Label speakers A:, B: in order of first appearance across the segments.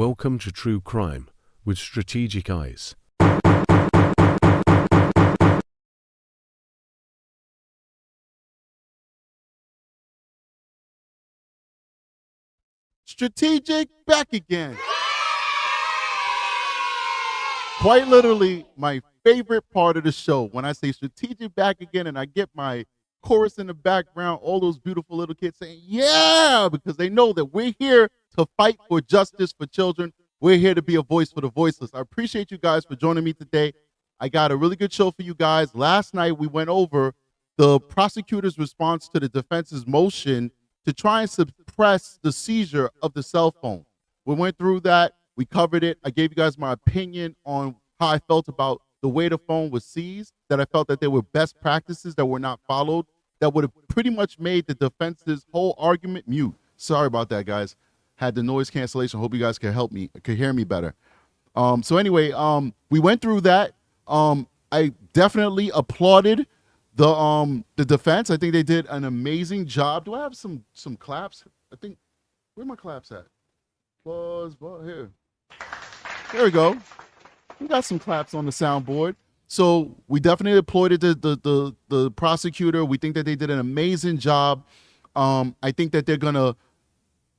A: Welcome to True Crime with Strategic Eyes.
B: Strategic back again. Quite literally my favorite part of the show. When I say strategic back again and I get my chorus in the background, all those beautiful little kids saying, yeah, because they know that we're here to fight for justice for children. We're here to be a voice for the voiceless. I appreciate you guys for joining me today. I got a really good show for you guys. Last night we went over the prosecutor's response to the defense's motion to try and suppress the seizure of the cell phone. We went through that. We covered it. I gave you guys my opinion on how I felt about the way the phone was seized, that I felt that there were best practices that were not followed, that would have pretty much made the defense's whole argument mute. Sorry about that, guys. Had the noise cancellation. Hope you guys can help me, can hear me better. So anyway, we went through that. I definitely applauded the defense. I think they did an amazing job. Do I have some claps? I think, where are my claps at? Buzz, here. There we go. We got some claps on the soundboard. So we definitely applauded the prosecutor. We think that they did an amazing job. I think that they're gonna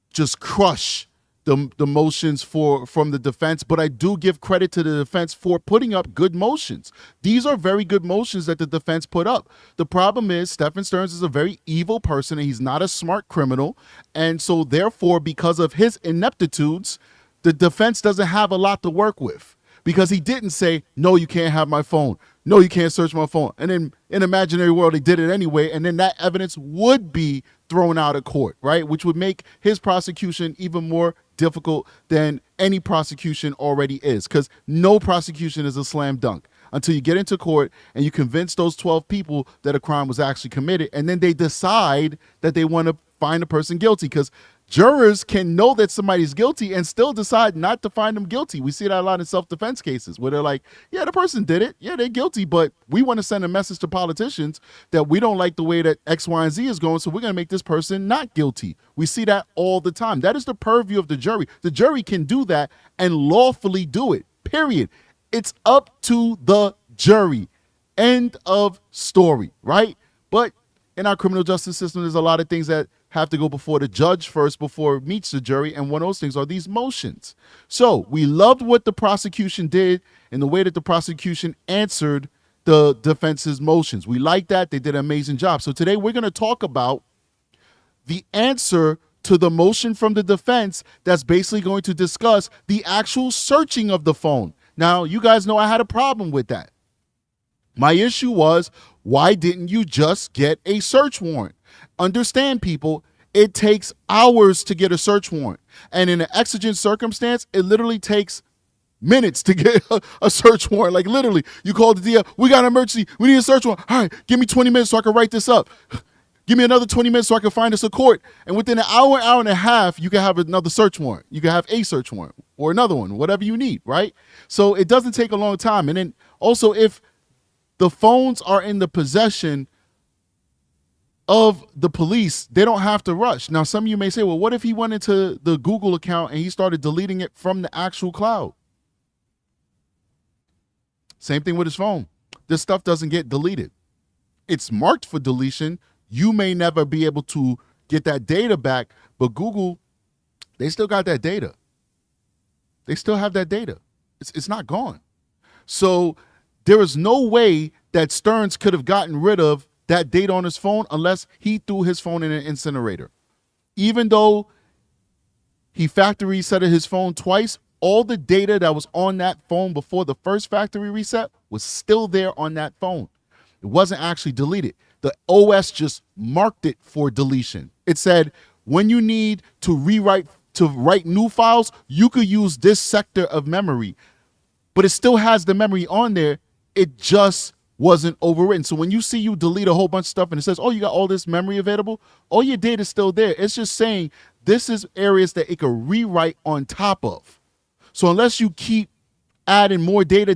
B: just crush the motions from the defense, but I do give credit to the defense for putting up good motions. These are very good motions that the defense put up. The problem is Stephan Stearns is a very evil person and he's not a smart criminal. And so therefore, because of his ineptitudes, the defense doesn't have a lot to work with because he didn't say, no, you can't have my phone. No, you can't search my phone. And then in imaginary world, they did it anyway. And then that evidence would be thrown out of court, right? Which would make his prosecution even more difficult than any prosecution already is, because no prosecution is a slam dunk until you get into court and you convince those 12 people that a crime was actually committed, and then they decide that they want to find a person guilty, because jurors can know that somebody's guilty and still decide not to find them guilty. We see that a lot in self-defense cases where they're like, yeah, the person did it. Yeah, they're guilty, but we want to send a message to politicians that we don't like the way that X, Y, and Z is going, so we're going to make this person not guilty. We see that all the time. That is the purview of the jury. The jury can do that and lawfully do it, period. It's up to the jury. End of story, right? But in our criminal justice system, there's a lot of things that have to go before the judge first before it meets the jury, and one of those things are these motions. So we loved what the prosecution did and the way that the prosecution answered the defense's motions. We like that. They did an amazing job. So today we're going to talk about the answer to the motion from the defense that's basically going to discuss the actual searching of the phone. Now, you guys know I had a problem with that. My issue was, why didn't you just get a search warrant? Understand, people, it takes hours to get a search warrant. And in an exigent circumstance, it literally takes minutes to get a search warrant. Like literally, you call the DA, we got an emergency, we need a search warrant. All right, give me 20 minutes so I can write this up. Give me another 20 minutes so I can find us a court. And within an hour, hour and a half, you can have another search warrant. You can have a search warrant or another one, whatever you need, right? So it doesn't take a long time. And then also, if the phones are in the possession of the police, they don't have to rush. Now, some of you may say, well, what if he went into the Google account and he started deleting it from the actual cloud? Same thing with his phone. This stuff doesn't get deleted. It's marked for deletion. You may never be able to get that data back, but Google, they still got that data. They still have that data. It's not gone. So there is no way that Stearns could have gotten rid of that data on his phone unless he threw his phone in an incinerator. Even though he factory resetted his phone twice, all the data that was on that phone before the first factory reset was still there on that phone. It wasn't actually deleted. The OS just marked it for deletion. It said, when you need to write new files, you could use this sector of memory, but it still has the memory on there. It just wasn't overwritten. So when you see you delete a whole bunch of stuff and it says, oh, you got all this memory available, all your data is still there. It's just saying this is areas that it could rewrite on top of. So unless you keep adding more data,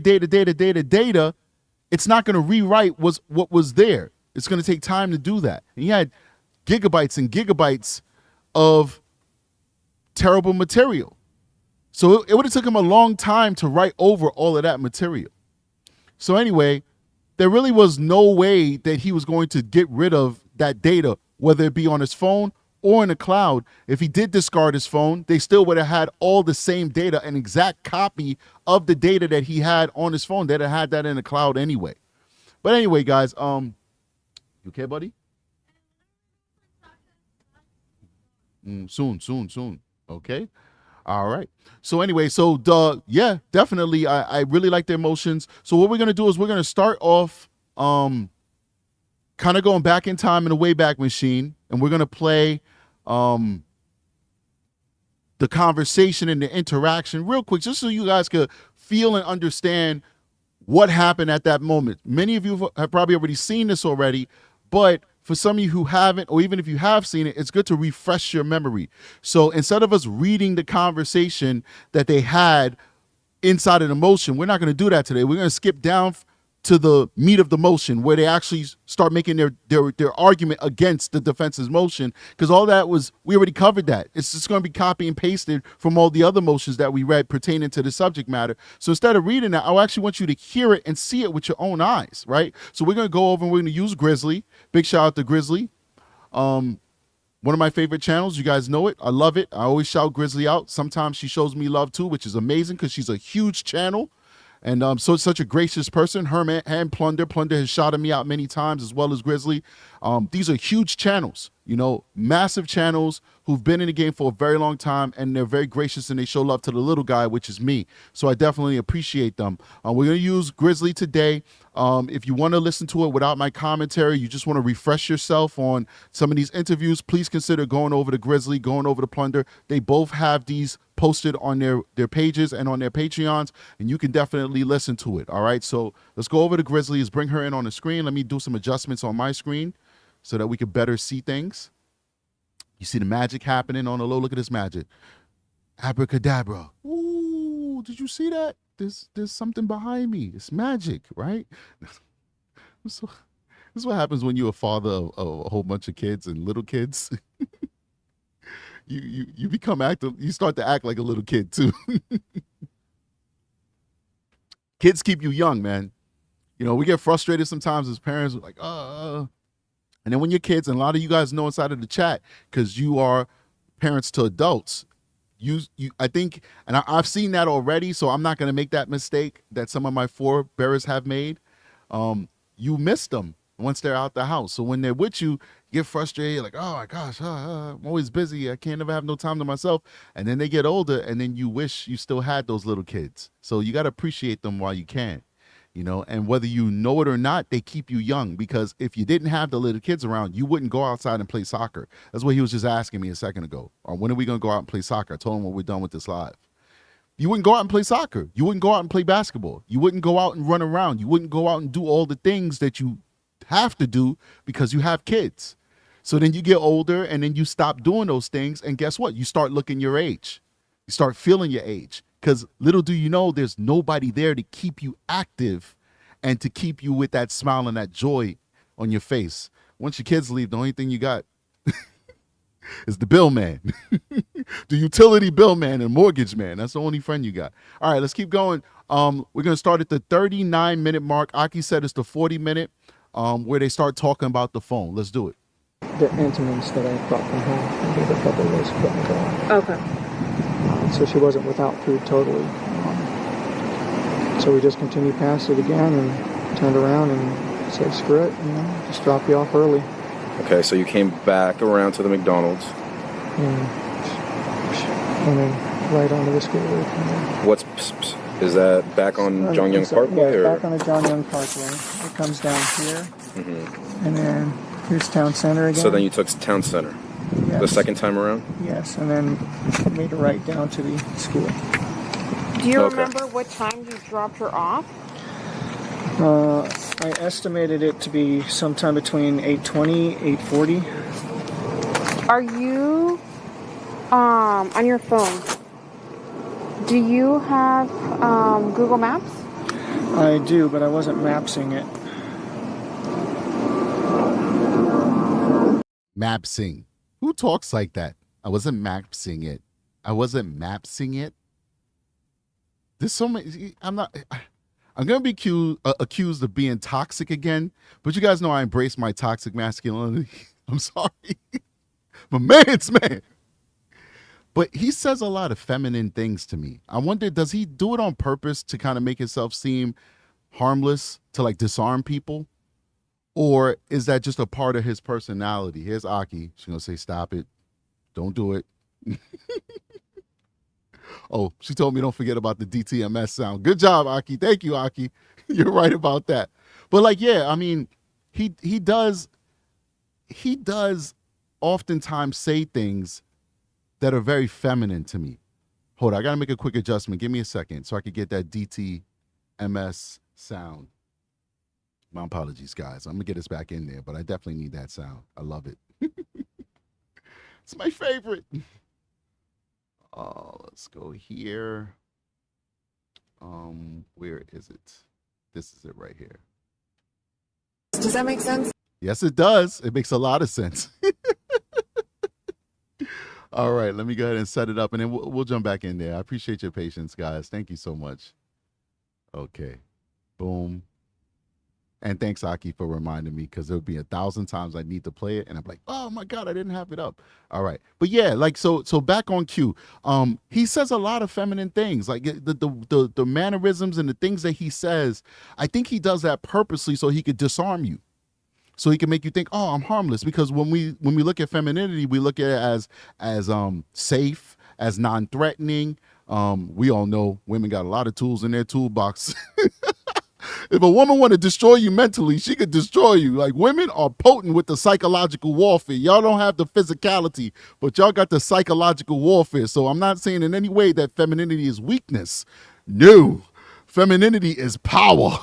B: it's not going to rewrite what was there. It's going to take time to do that. And you had gigabytes and gigabytes of terrible material. So it would have took him a long time to write over all of that material. So anyway, there really was no way that he was going to get rid of that data, whether it be on his phone or in the cloud. If he did discard his phone, they still would have had all the same data, an exact copy of the data that he had on his phone. They'd have had that in the cloud anyway. But anyway, guys, you okay, buddy? Soon. Okay. All right. So anyway, yeah, definitely. I really like their motions. So what we're going to do is we're going to start off kind of going back in time in the Wayback Machine, and we're going to play the conversation and the interaction real quick, just so you guys could feel and understand what happened at that moment. Many of you have probably already seen this already, but for some of you who haven't, or even if you have seen it, it's good to refresh your memory. So instead of us reading the conversation that they had inside of the motion, we're not going to do that today. We're going to skip down to the meat of the motion, where they actually start making their argument against the defense's motion, because all that we already covered that. It's just going to be copy and pasted from all the other motions that we read pertaining to the subject matter. So instead of reading that, I actually want you to hear it and see it with your own eyes, right? So we're going to go over and we're going to use Grizzly. Big shout out to Grizzly. One of my favorite channels. You guys know it. I love it. I always shout Grizzly out. Sometimes she shows me love too, which is amazing because she's a huge channel. And so such a gracious person. Her and Plunder has shouted me out many times, as well as Grizzly. These are huge channels, massive channels who've been in the game for a very long time, and they're very gracious and they show love to the little guy, which is me. So I definitely appreciate them. We're going to use Grizzly today. If you want to listen to it without my commentary, you just want to refresh yourself on some of these interviews, please consider going over to Grizzly, going over to Plunder. They both have these posted on their pages and on their Patreons, and you can definitely listen to it. All right, so let's go over to Grizzly. Let's bring her in on the screen. Let me do some adjustments on my screen so that we can better see things. You see the magic happening on the low. Look at this magic. Abracadabra. Ooh, did you see that? There's something behind me. It's magic, right? So, this is what happens when you're a father of a whole bunch of kids and little kids. You become active. You start to act like a little kid too. Kids keep you young, man. We get frustrated sometimes as parents. We're like, and then when you're kids, and a lot of you guys know inside of the chat, because you are parents to adults, I think, and I've seen that already, so I'm not going to make that mistake that some of my forebearers have made. You miss them once they're out the house. So when they're with you, you get frustrated. You're like, oh my gosh, I'm always busy. I can't ever have no time to myself. And then they get older, and then you wish you still had those little kids. So you got to appreciate them while you can. And whether you know it or not, they keep you young, because if you didn't have the little kids around, you wouldn't go outside and play soccer. That's what he was just asking me a second ago. Or when are we going to go out and play soccer? I told him when we're done with this live. You wouldn't go out and play soccer. You wouldn't go out and play basketball. You wouldn't go out and run around. You wouldn't go out and do all the things that you have to do because you have kids. So then you get older, and then you stop doing those things. And guess what? You start looking your age. You start feeling your age. Because little do you know, there's nobody there to keep you active and to keep you with that smile and that joy on your face. Once your kids leave, the only thing you got is the bill man, the utility bill man and mortgage man. That's the only friend you got. All right, let's keep going. We're going to start at the 39-minute mark. Aki said it's the 40-minute where they start talking about the phone. Let's do it.
C: The Entenmann's that I brought from home. I gave her a couple of those to put in the car.
D: Okay.
C: So she wasn't without food totally. So we just continued past it again and turned around and said, screw it, just drop you off early.
E: Okay, so you came back around to the McDonald's.
C: And then right onto the school road from there.
E: What's is that back on John Young Parkway?
C: Yeah, back on the John Young Parkway. It comes down here. Mm-hmm. And then here's Town Center again.
E: So then you took Town Center.
C: Yes.
E: The second time around?
C: Yes, and then made a right down to the school.
D: Do you remember what time you dropped her off?
C: I estimated it to be sometime between 8:20, 8:40.
D: Are you on your phone? Do you have Google Maps?
C: I do, but I wasn't mapsing it.
B: Mapsing. Who talks like that? I wasn't mapsing it. I wasn't mapsing it. there's so many. I'm gonna be accused of being toxic again, but you guys know I embrace my toxic masculinity. I'm sorry, my man's man. But he says a lot of feminine things to me. I wonder, does he do it on purpose to kind of make himself seem harmless, to like disarm people? Or is that just a part of his personality? Here's Aki. She's going to say, stop it. Don't do it. Oh, she told me don't forget about the DTMS sound. Good job, Aki. Thank you, Aki. You're right about that. But like, yeah, I mean, he does oftentimes say things that are very feminine to me. Hold on, I got to make a quick adjustment. Give me a second so I could get that DTMS sound. My apologies, guys. I'm going to get us back in there, but I definitely need that sound. I love it. It's my favorite. Let's go here. Where is it? This is it right here.
D: Does that make sense?
B: Yes, it does. It makes a lot of sense. All right, let me go ahead and set it up, and then we'll jump back in there. I appreciate your patience, guys. Thank you so much. Okay. Boom. And thanks, Aki, for reminding me, because there would be 1,000 times I need to play it, and I'm like, oh my God, I didn't have it up. All right. But yeah, like, so back on cue. He says a lot of feminine things, like the mannerisms and the things that he says. I think he does that purposely so he could disarm you. So he can make you think, oh, I'm harmless. Because when we look at femininity, we look at it as safe, as non-threatening. We all know women got a lot of tools in their toolbox. If a woman want to destroy you mentally, she could destroy you. Like, women are potent with the psychological warfare. Y'all don't have the physicality, but y'all got the psychological warfare. So I'm not saying in any way that femininity is weakness. No. Femininity is power.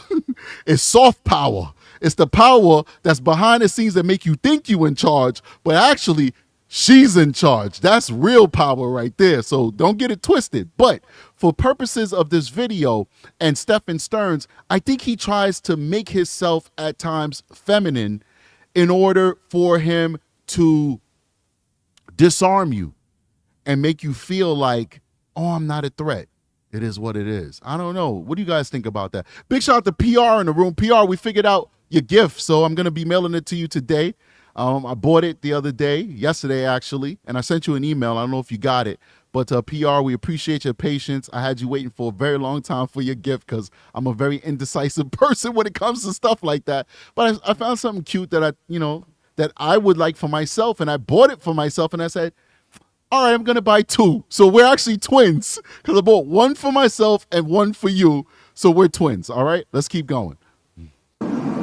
B: It's soft power. It's the power that's behind the scenes that make you think you in charge, but actually she's in charge. That's real power right there. So don't get it twisted. But for purposes of this video and Stephan Stearns, I think he tries to make himself at times feminine in order for him to disarm you and make you feel like, oh, I'm not a threat. It is what it is. I don't know. What do you guys think about that? Big shout out to PR in the room. PR, we figured out your gift, so I'm going to be mailing it to you today. I bought it the other day, yesterday actually, and I sent you an email. I don't know if you got it, but PR, we appreciate your patience. I had you waiting for a very long time for your gift because I'm a very indecisive person when it comes to stuff like that. But I found something cute that that I would like for myself, and I bought it for myself, and I said, all right, I'm going to buy two. So we're actually twins because I bought one for myself and one for you. So we're twins. All right, let's keep going.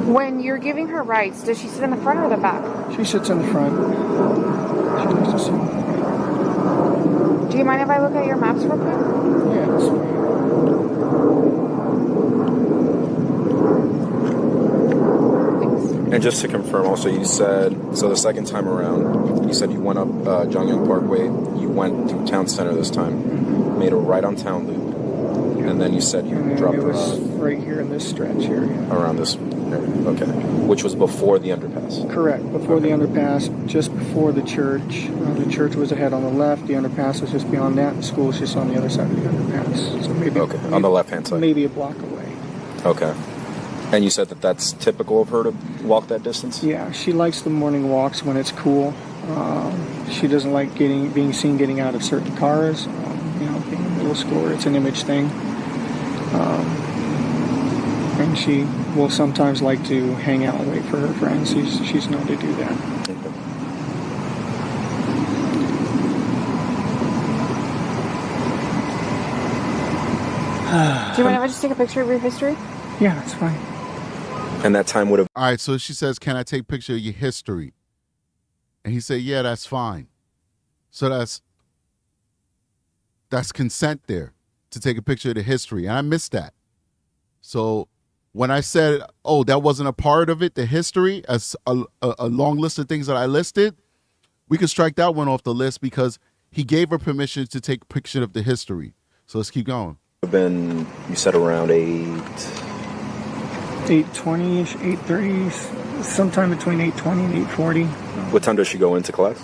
D: When you're giving her rights, does she sit in the front or the back?
C: She sits in the front. She likes to sit in the front.
D: Do you mind if I look at your maps real quick?
C: Yeah, that's fine.
E: And just to confirm, also, you said, so the second time around, you said you went up Jongyang Parkway, you went to Town Center this time, made a right on Town Loop, and then you said you dropped
C: it was right here in this stretch here.
E: Around this area, okay. Which was before the underpass?
C: Correct, before the underpass, just before the church. The church was ahead on the left, the underpass was just beyond that, the school was just on the other side of the underpass. So maybe
E: on the left-hand side?
C: Maybe a block away.
E: Okay. And you said that that's typical of her to walk that distance?
C: Yeah, she likes the morning walks when it's cool. She doesn't like being seen getting out of certain cars. Being a middle schooler, it's an image thing. And she will sometimes like to hang out and wait for her friends. She's known to do that.
E: Okay.
D: Do you mind if I just take a picture of your history?
C: Yeah, that's fine.
E: And that time would have...
B: All right, so she says, can I take a picture of your history? And he said, yeah, that's fine. So that's consent there to take a picture of the history. And I missed that. So when I said, oh, that wasn't a part of it, the history, as a long list of things that I listed, we could strike that one off the list because he gave her permission to take a picture of the history. So let's keep going.
E: Been, you said around
C: 8:20ish, 8:30, sometime between 8:20 and 8:40.
E: What time does she go into class?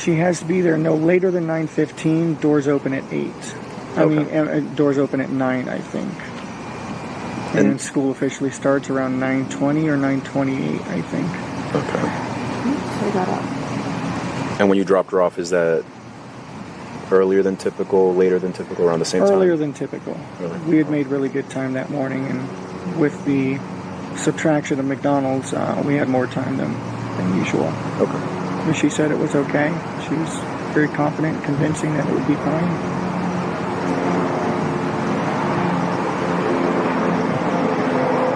C: She has to be there no later than 9:15. Doors open at 8. I mean, doors open at 9, I think. And school officially starts around 9:20 or 9:28, I think.
E: Okay.
D: So we got up.
E: And when you dropped her off, is that earlier than typical, later than typical, around the same time?
C: Earlier than typical.
E: Really?
C: We had made really good time that morning, and with the subtraction of McDonald's, we had more time than usual.
E: Okay.
C: But she said it was okay. She was very confident, convincing that it would be fine.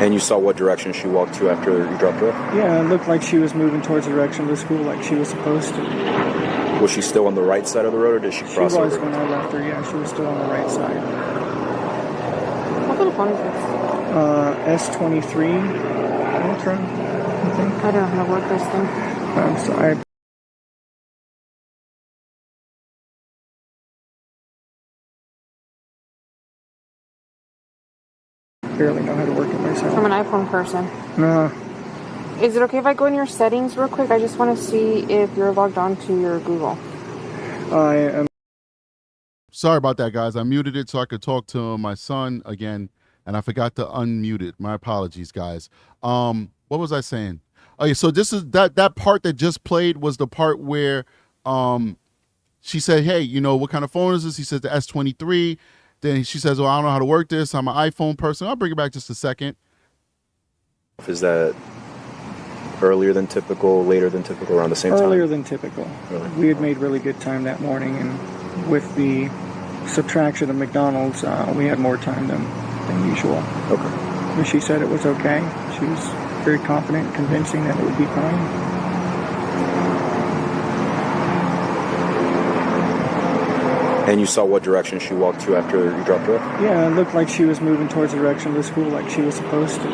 E: And you saw what direction she walked to after you dropped her off?
C: Yeah, it looked like she was moving towards the direction of the school like she was supposed to.
E: Was she still on the right side of the road, or did she cross
C: She was
E: over?
C: when I left her, yeah. She was still on the right side.
D: What kind of phone is this?
C: S23 Ultra, I think.
D: I don't know how to work this thing.
C: So I barely know how to work it myself.
D: I'm an iPhone person. Is it okay if I go in your settings real quick? I just want to see if you're logged on to your Google.
C: I am.
B: Sorry about that, guys. I muted it so I could talk to my son again, and I forgot to unmute it. My apologies, guys. What was I saying? Okay, so this is that part that just played was the part where she said, hey, you know, what kind of phone is this? He says the S23. Then she says, well, I don't know how to work this. I'm an iPhone person. I'll bring it back just a second.
E: Is that earlier than typical, later than typical, around the same time?
C: Earlier than typical.
E: Really?
C: We had made really good time that morning, and with the subtraction of McDonald's, we had more time than usual.
E: Okay.
C: But she said it was okay. She was very confident, convincing that it would be fine.
E: And you saw what direction she walked to after you dropped her off?
C: Yeah, it looked like she was moving towards the direction of the school like she was supposed to.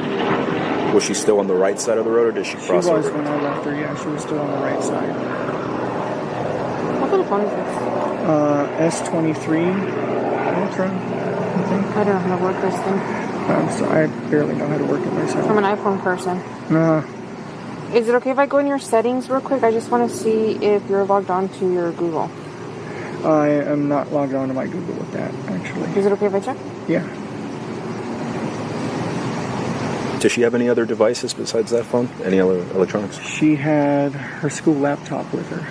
E: Was she still on the right side of the road, or did she cross over?
C: She was when I left her, yeah. She was still on the right side.
D: What kind of phone is this?
C: S23 Ultra, I think.
D: I don't know how to work this thing.
C: So I barely know how to work it myself.
D: I'm an iPhone person. Is it okay if I go in your settings real quick? I just want to see if you're logged on to your Google.
C: I am not logged on to my Google with that, actually.
D: Is it okay if I check?
C: Yeah.
E: Does she have any other devices besides that phone? Any other electronics?
C: She had her school laptop with her.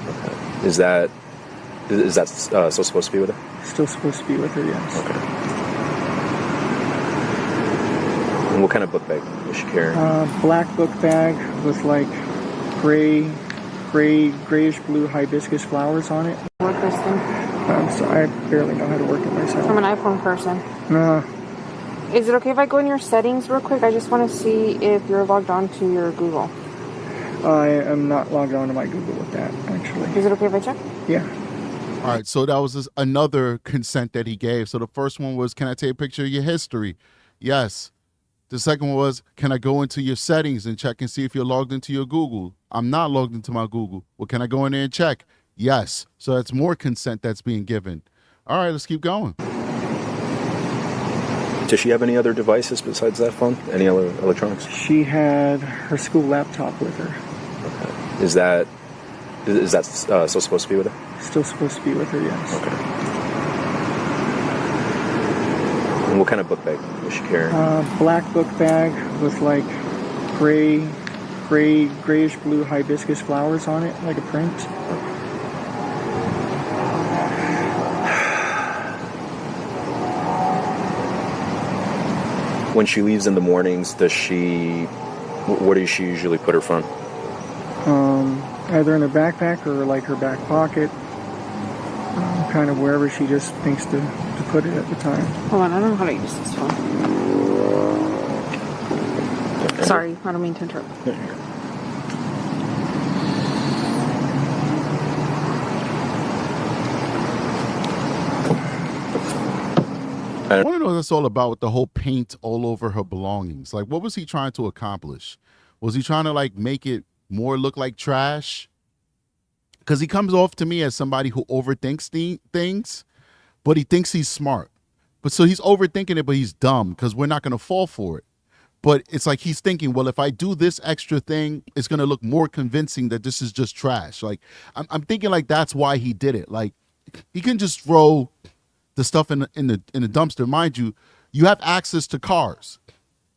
E: Okay. Is that still supposed to be with her?
C: Still supposed to be with her, yes.
E: Okay. And what kind of book bag was she carrying?
C: Black book bag with like grayish blue hibiscus flowers on it.
D: Work this thing.
C: So I barely know how to work it myself.
D: I'm an iPhone person. Is it okay if I go in your settings real quick? I just want to see if you're logged on to your Google.
C: I am not logged on to my Google with that, actually.
D: Is it okay if I check?
C: Yeah.
B: All right, so that was another consent that he gave. So the first one was, can I take a picture of your history? Yes. The second one was, can I go into your settings and check and see if you're logged into your Google? I'm not logged into my Google. Well, can I go in there and check? Yes. So that's more consent that's being given. All right, let's keep going.
E: Does she have any other devices besides that phone? Any other electronics?
C: She had her school laptop with her.
E: Okay. Is that still supposed to be with her?
C: Still supposed to be with her, yes.
E: Okay. And what kind of book bag was she carrying?
C: Black book bag with like grayish blue hibiscus flowers on it, like a print.
E: When she leaves in the mornings, where does she usually put her phone?
C: Either in her backpack or like her back pocket. Kind of wherever she just thinks to put it at the time.
D: Hold on, I don't know how to use this phone. Sorry, I don't mean to interrupt.
B: I want to know what that's all about with the whole paint all over her belongings. Like, what was he trying to accomplish? Was he trying to like make it more look like trash? Because he comes off to me as somebody who overthinks things, but he thinks he's smart. But so he's overthinking it, but he's dumb because we're not going to fall for it. But it's like he's thinking, well, if I do this extra thing, it's going to look more convincing that this is just trash. Like, I'm thinking like that's why he did it. Like, he can just throw the stuff in the dumpster. Mind you, you have access to cars.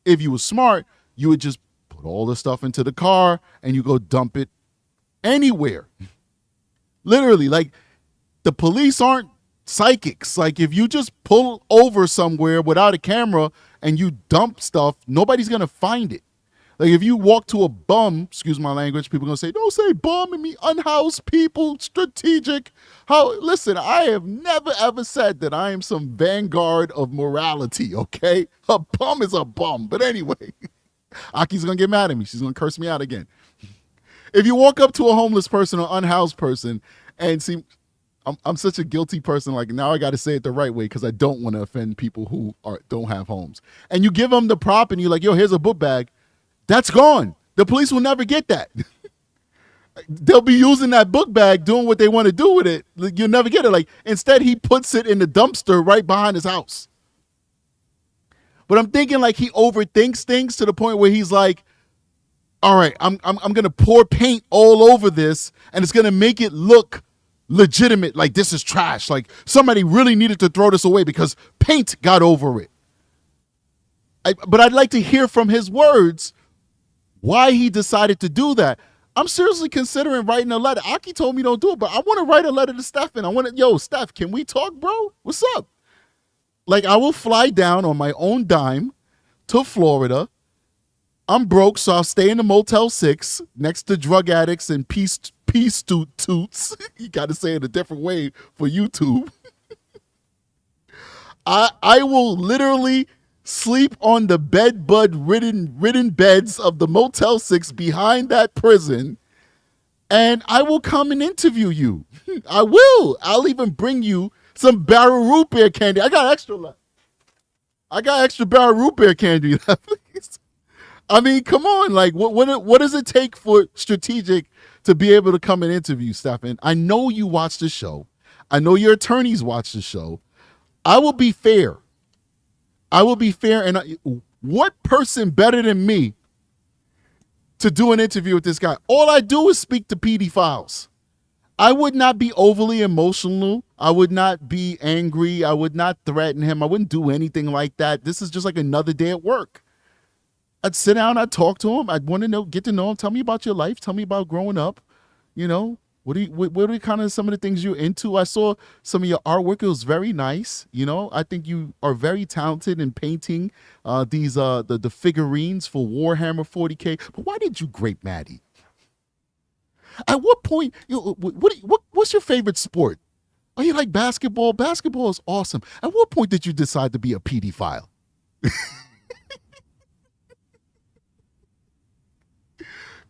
B: If you were smart, you would just put all the stuff into the car and you go dump it anywhere. Literally, like, the police aren't psychics. Like, if you just pull over somewhere without a camera and you dump stuff, nobody's gonna find it. Like, if you walk to a bum, excuse my language, people are gonna say, don't say bum and me, unhoused people, strategic. Listen, I have never ever said that I am some vanguard of morality, okay? A bum is a bum. But anyway, Aki's gonna get mad at me. She's gonna curse me out again. If you walk up to a homeless person or unhoused person and see, I'm such a guilty person. Like, now I got to say it the right way because I don't want to offend people who don't have homes. And you give them the prop and you're like, yo, here's a book bag. That's gone. The police will never get that. They'll be using that book bag, doing what they want to do with it. You'll never get it. Like, instead, he puts it in the dumpster right behind his house. But I'm thinking, like, he overthinks things to the point where he's like, all right, I'm going to pour paint all over this, and it's going to make it look legitimate, like this is trash. Like, somebody really needed to throw this away because paint got over it. But I'd like to hear from his words why he decided to do that. I'm seriously considering writing a letter. Aki told me don't do it, but I want to write a letter to Stephan. Yo, Steph, can we talk, bro? What's up? Like, I will fly down on my own dime to Florida. I'm broke, so I'll stay in the Motel 6 next to drug addicts and peace toots. You got to say it a different way for YouTube. I will literally sleep on the ridden beds of the Motel 6 behind that prison, and I will come and interview you. I will. I'll even bring you some Barrel root beer candy. I got extra left. I got extra Barrel root beer candy left. I mean, come on. Like, what does it take for Strategic to be able to come and interview Stephan? I know you watch the show. I know your attorneys watch the show. I will be fair. And what person better than me to do an interview with this guy? All I do is speak to PD files. I would not be overly emotional. I would not be angry. I would not threaten him. I wouldn't do anything like that. This is just like another day at work. I'd sit down, I'd talk to him. I'd want to get to know him. Tell me about your life. Tell me about growing up. You know, what are kind of some of the things you're into? I saw some of your artwork. It was very nice. You know, I think you are very talented in painting these the figurines for Warhammer 40K. But why did you grape Maddie? At what point, what's your favorite sport? Oh, you like basketball? Basketball is awesome. At what point did you decide to be a pedophile?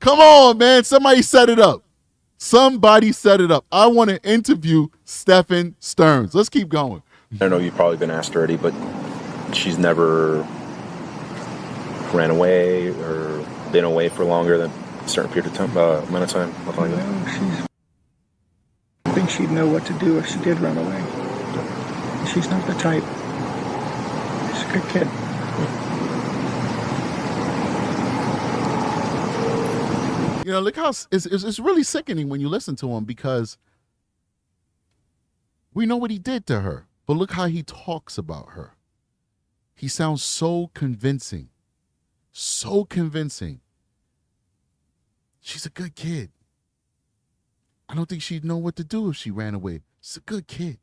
B: Come on, man. Somebody set it up. Somebody set it up. I want to interview Stephan Stearns. Let's keep going.
E: I know you've probably been asked already, but she's never ran away or been away for longer than a certain period of time, amount of time, nothing like that.
C: I think she'd know what to do if she did run away. She's not the type. She's a good kid.
B: You know, look how it's really sickening when you listen to him, because we know what he did to her, but look how he talks about her. He sounds so convincing. So convincing. She's a good kid. I don't think she'd know what to do if she ran away. She's a good kid.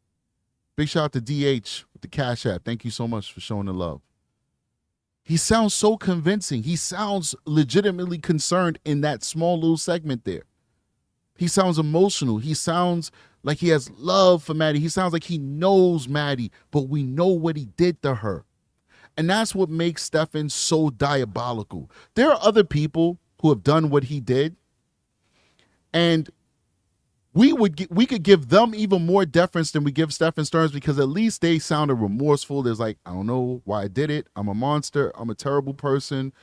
B: Big shout out to DH with the Cash App. Thank you so much for showing the love. He sounds so convincing. He sounds legitimately concerned in that small little segment there. He sounds emotional. He sounds like he has love for Maddie. He sounds like he knows Maddie, but we know what he did to her. And that's what makes Stephan so diabolical. There are other people who have done what he did, and we could give them even more deference than we give Stephan Stearns, because at least they sounded remorseful. There's like, I don't know why I did it. I'm a monster. I'm a terrible person.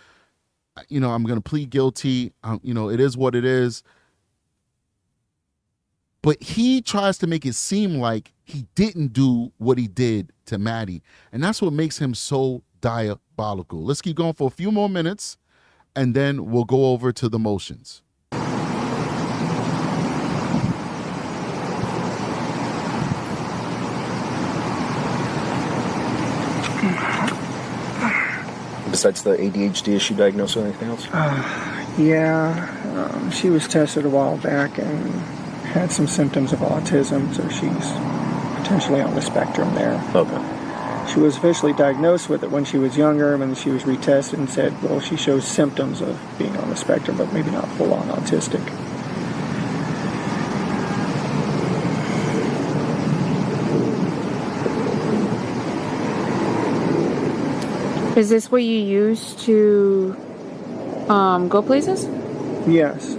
B: You know, I'm going to plead guilty. You know, it is what it is. But he tries to make it seem like he didn't do what he did to Maddie. And that's what makes him so diabolical. Let's keep going for a few more minutes, and then we'll go over to the motions.
E: Besides the ADHD issue diagnosis or anything else?
C: Yeah, she was tested a while back and had some symptoms of autism, so she's potentially on the spectrum there.
E: Okay.
C: She was officially diagnosed with it when she was younger, and then she was retested and said, well, she shows symptoms of being on the spectrum, but maybe not full-on autistic.
D: Is this what you use to go places?
C: Yes.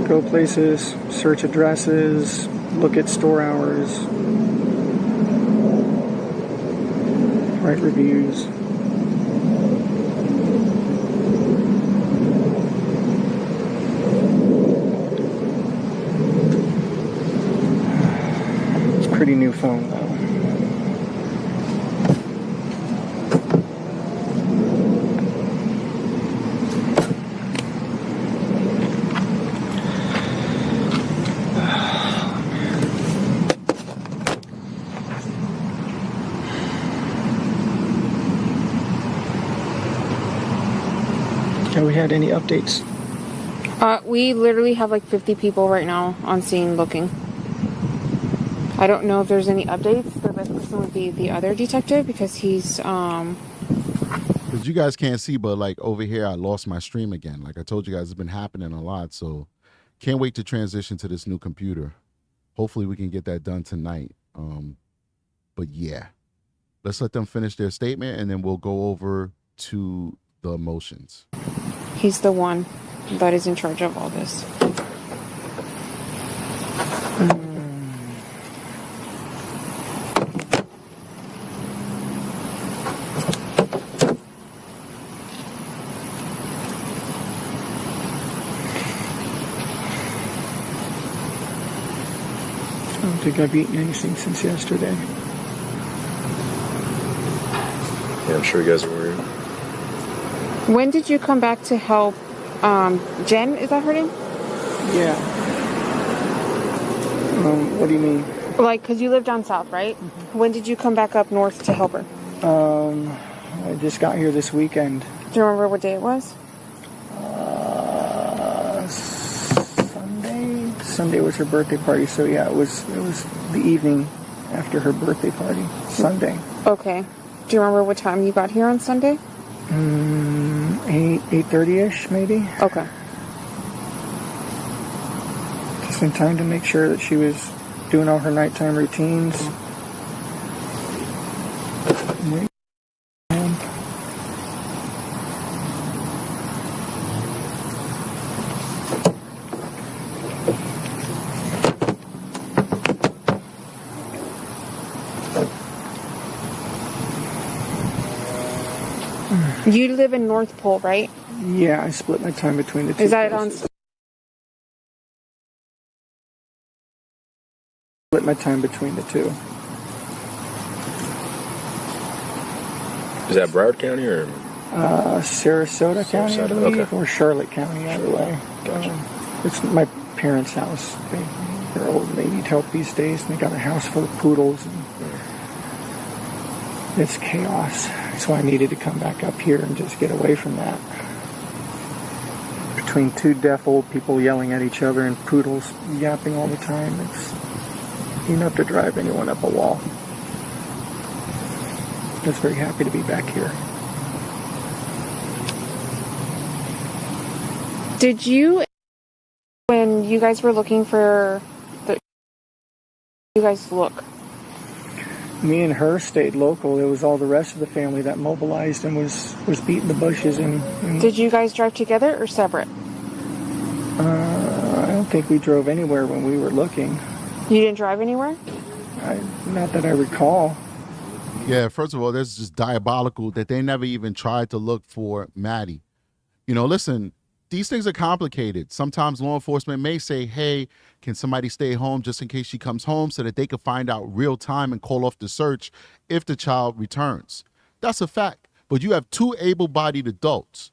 C: Go places, search addresses, look at store hours, write reviews. It's a pretty new phone though. Have we had any updates?
D: We literally have like 50 people right now on scene looking. I don't know if there's any updates. The best person would be the other detective because he's
B: Because you guys can't see, but like over here, I lost my stream again. Like I told you guys, it's been happening a lot. So can't wait to transition to this new computer. Hopefully we can get that done tonight. But yeah, let's let them finish their statement and then we'll go over to the motions.
D: He's the one that is in charge of all this.
C: I don't think I've eaten anything since yesterday.
E: Yeah, I'm sure you guys are worried.
D: When did you come back to help Jen? Is that her name?
C: Yeah. What do you mean?
D: Like, because you live down south, right? Mm-hmm. When did you come back up north to help her?
C: I just got here this weekend.
D: Do you remember what day it was?
C: Sunday. Sunday was her birthday party, so yeah, it was the evening after her birthday party. Sunday.
D: Okay. Do you remember what time you got here on Sunday?
C: 8:30ish maybe.
D: Okay.
C: Just in time to make sure that she was doing all her nighttime routines. Wait.
D: You live in North Pole, right?
C: Yeah, I split my time between the two.
D: Is that
C: places.
D: on?
C: Split my time between the two.
E: Is that Broward County or?
C: Sarasota County, I believe,
E: okay.
C: or Charlotte County, either way.
E: Gotcha.
C: It's my parents' house. They're old and they need help these days. And they got a house full of poodles. And it's chaos. So I needed to come back up here and just get away from that. Between two deaf old people yelling at each other and poodles yapping all the time, it's enough to drive anyone up a wall. I was very happy to be back here.
D: Did you, when you guys were looking for you guys look?
C: Me and her stayed local. It was all the rest of the family that mobilized and was beating the bushes. And
D: Did you guys drive together or separate?
C: I don't think we drove anywhere when we were looking.
D: You didn't drive anywhere?
C: Not that I recall.
B: Yeah, first of all, that's just diabolical that they never even tried to look for Maddie. You know, listen, these things are complicated. Sometimes law enforcement may say, hey, can somebody stay home just in case she comes home so that they can find out real time and call off the search if the child returns. That's a fact. but you have two able-bodied adults.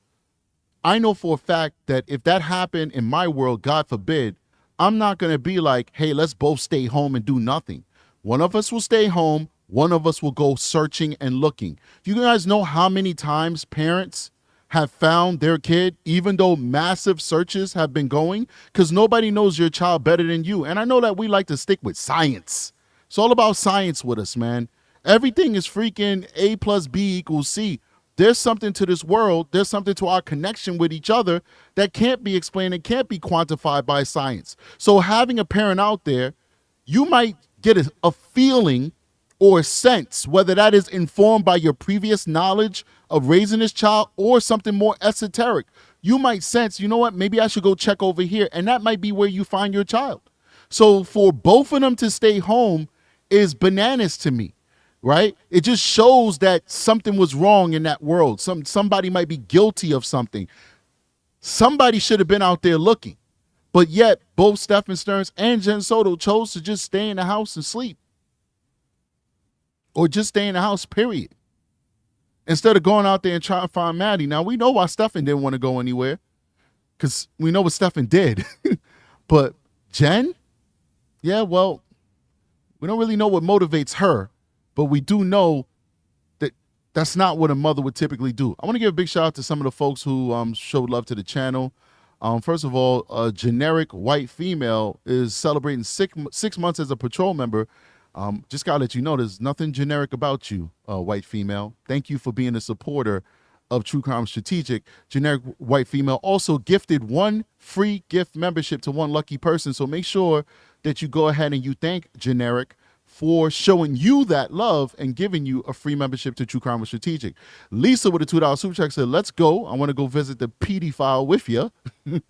B: I know for a fact that if that happened in my world, God forbid, I'm not going to be like, hey, let's both stay home and do nothing. One of us will stay home. One of us will go searching and looking. You guys know how many times parents have found their kid, even though massive searches have been going? Because nobody knows your child better than you. And I know that we like to stick with science. It's all about science with us, man. Everything is freaking A plus B equals C. There's something to this world. There's something to our connection with each other that can't be explained and can't be quantified by science. So having a parent out there, you might get a feeling or a sense, whether that is informed by your previous knowledge of raising this child or something more esoteric. You might sense, you know what, maybe I should go check over here. And that might be where you find your child. So for both of them to stay home is bananas to me. Right? It just shows that something was wrong in that world. Somebody might be guilty of something. Somebody should have been out there looking. But yet, both Stephan Stearns and Jen Soto chose to just stay in the house and sleep. Or just stay in the house, period. Instead of going out there and trying to find Maddie. Now, we know why Stephan didn't want to go anywhere. Because we know what Stephan did. But Jen? Yeah, well, we don't really know what motivates her. But we do know that that's not what a mother would typically do. I want to give a big shout out to some of the folks who showed love to the channel. First of all, a generic white female is celebrating 6 months as a patrol member. Just got to let you know there's nothing generic about you, white female. Thank you for being a supporter of True Crime Strategic. Generic white female also gifted 1 free gift membership to 1 lucky person. So make sure that you go ahead and you thank Generic for showing you that love and giving you a free membership to True Crime with Strategic. Lisa with a $2 super check said, let's go. I want to go visit the PD file with you.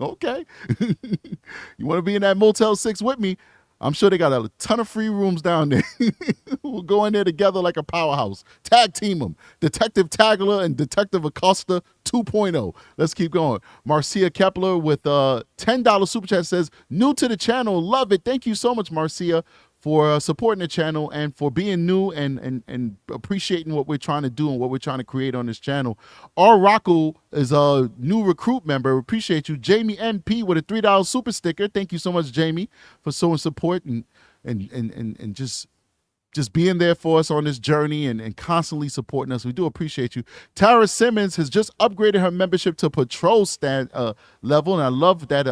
B: Okay. You want to be in that Motel 6 with me? I'm sure they got a ton of free rooms down there. We'll go in there together like a powerhouse. Tag team them. Detective Tagler and Detective Acosta 2.0. Let's keep going. Marcia Kepler with a $10 super chat says, new to the channel. Love it. Thank you so much, Marcia, for supporting the channel and for being new and appreciating what we're trying to do and what we're trying to create on this channel. R. Rocco is a new recruit member. Appreciate you. Jamie MP with a $3 super sticker. Thank you so much, Jamie, for showing support and just being there for us on this journey and constantly supporting us. We do appreciate you. Tara Simmons has just upgraded her membership to patrol level, and I love that,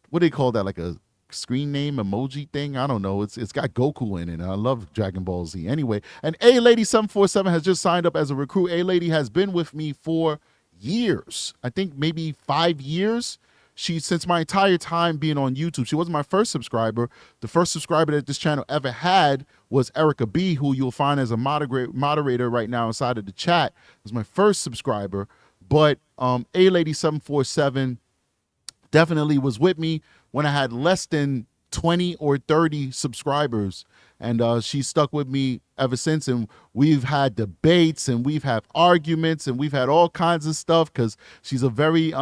B: what do they call that, like a screen name emoji thing? I don't know. It's got Goku in it, and I love Dragon Ball Z. Anyway, and A-Lady 747 has just signed up as a recruit. A-Lady has been with me for years. I think maybe 5 years. Since my entire time being on YouTube. She wasn't my first subscriber. The first subscriber that this channel ever had was Erica B, who you'll find as a moderator right now inside of the chat. It was my first subscriber. But A-Lady 747 definitely was with me when I had less than 20 or 30 subscribers. And she stuck with me ever since. And we've had debates and we've had arguments and we've had all kinds of stuff because she's a very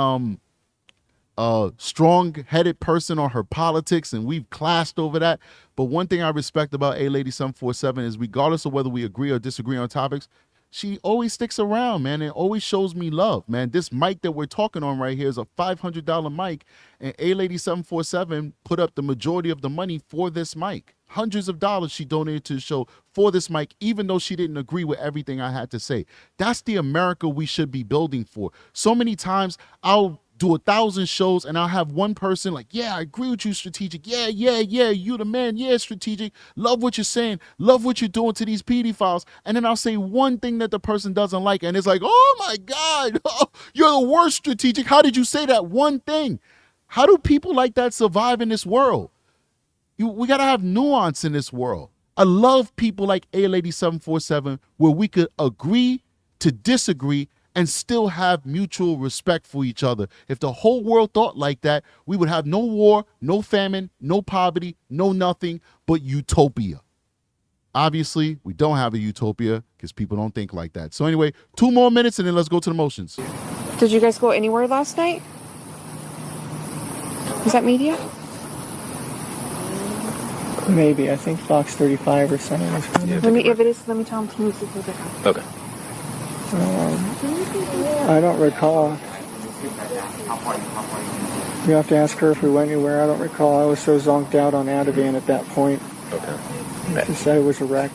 B: strong-headed person on her politics, and we've clashed over that. But one thing I respect about A-Lady 747 is regardless of whether we agree or disagree on topics, she always sticks around, man, and always shows me love, man. This mic that we're talking on right here is a $500 mic, and A-Lady 747 put up the majority of the money for this mic. Hundreds of dollars she donated to the show for this mic, even though she didn't agree with everything I had to say. That's the America we should be building for. So many times I'll do 1,000 shows and I'll have one person like, yeah, I agree with you, Strategic. Yeah, you the man. Yeah, Strategic. Love what you're saying. Love what you're doing to these PD files. And then I'll say one thing that the person doesn't like, and it's like, oh my God, you're the worst, Strategic. How did you say that one thing? How do people like that survive in this world? We got to have nuance in this world. I love people like A-Lady 747 where we could agree to disagree and still have mutual respect for each other. If the whole world thought like that, we would have no war, no famine, no poverty, no nothing but utopia. Obviously, we don't have a utopia because people don't think like that. So anyway, 2 more minutes and then let's go to the motions.
D: Did you guys go anywhere last night? Was that media?
C: Maybe. I think Fox 35 or something.
D: If it is, let me tell them to move the
E: Okay.
C: I don't recall. You have to ask her if we went anywhere. I don't recall. I was so zonked out on Ativan at that point.
E: Okay.
C: She said it was a wreck.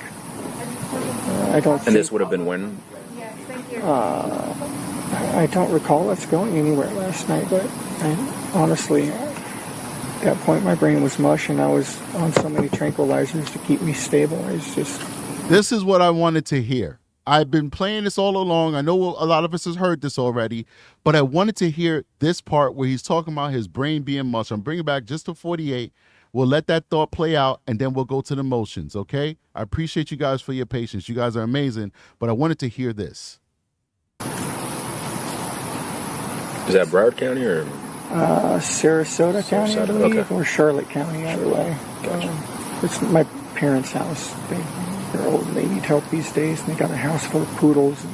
C: I don't.
E: And this would have been when?
C: I don't recall us going anywhere last night, but honestly, at that point my brain was mush and I was on so many tranquilizers to keep me stable.
B: This is what I wanted to hear. I've been playing this all along. I know a lot of us has heard this already, but I wanted to hear this part where he's talking about his brain being mush. I'm bringing back just to 48. We'll let that thought play out, and then we'll go to the motions, okay? I appreciate you guys for your patience. You guys are amazing, but I wanted to hear this.
E: Is that Broward County or?
C: Sarasota County, I believe,
E: okay.
C: or Charlotte County, either way.
E: Gotcha.
C: It's my parents' house. They're old and they need help these days, and they got a house full of poodles, and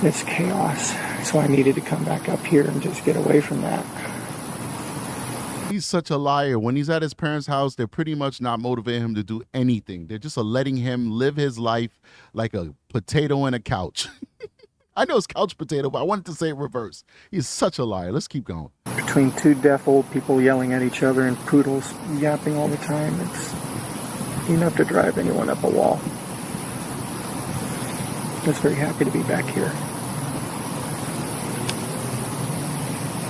C: it's chaos. So I needed to come back up here and just get away from that.
B: He's such a liar. When he's at his parents' house, they're pretty much not motivating him to do anything. They're just letting him live his life like a potato in a couch. I know it's couch potato, but I wanted to say it reverse. He's such a liar. Let's keep going.
C: Between two deaf old people yelling at each other and poodles yapping all the time, it's enough to drive anyone up a wall. I was very happy to be back here.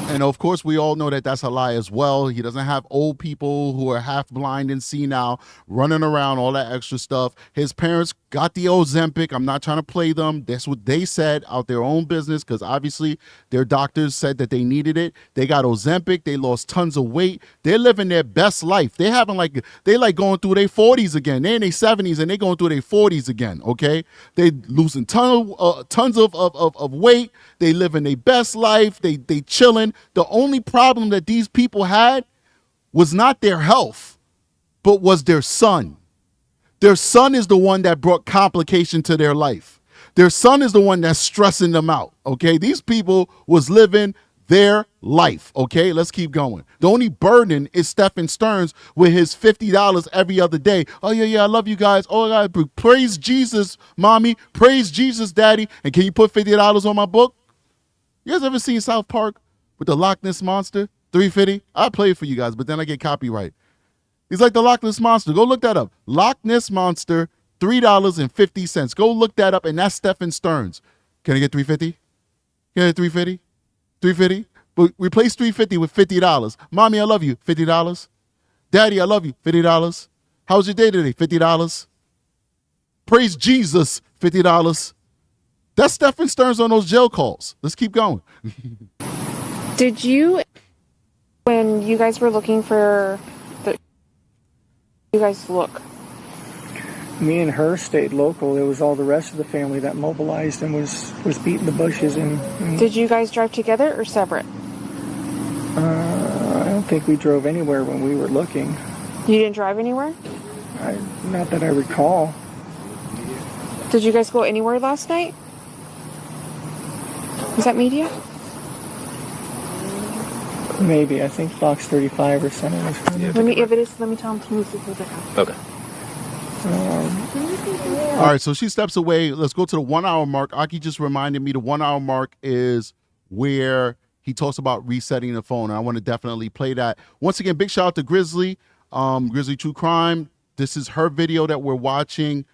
B: And of course, we all know that that's a lie as well. He doesn't have old people who are half blind and senile running around, all that extra stuff. His parents got the Ozempic. I'm not trying to play them. That's what they said out their own business, because obviously their doctors said that they needed it. They got Ozempic. They lost tons of weight. They're living their best life. They going through their 40s again. They're in their 70s and they're going through their 40s again. Okay, they losing tons of weight. They living their best life. They chilling. The only problem that these people had was not their health, but was their son. Their son is the one that brought complication to their life. Their son is the one that's stressing them out, okay? These people was living their life, okay? Let's keep going. The only burden is Stephan Stearns with his $50 every other day. Oh, yeah, I love you guys. Oh, God, praise Jesus, mommy. Praise Jesus, daddy. And can you put $50 on my book? You guys ever seen South Park with the Loch Ness Monster? $3.50? I play it for you guys, but then I get copyright. He's like the Loch Ness Monster. Go look that up. Loch Ness Monster, $3.50. Go look that up, and that's Stephan Stearns. Can I get $3.50? Can I get $3.50? $3.50? But replace $3.50 with $50. Mommy, I love you. $50. Daddy, I love you. $50. How's your day today? $50. Praise Jesus. $50. That's Stephan Stearns on those jail calls. Let's keep going.
D: Did you, when you guys were looking for you guys look?
C: Me and her stayed local. It was all the rest of the family that mobilized and was beating the bushes. And
D: Did you guys drive together or separate?
C: I don't think we drove anywhere when we were looking.
D: You didn't drive anywhere?
C: Not that I recall.
D: Did you guys go anywhere last night? Was that media?
C: Maybe. I think Fox 35 or something.
D: If it is, let me tell him to move.
E: Okay.
B: All right, so she steps away. Let's go to the 1 hour mark. Aki just reminded me the 1 hour mark is where he talks about resetting the phone. And I want to definitely play that. Once again, big shout out to Grizzly, Grizzly True Crime. This is her video that we're watching.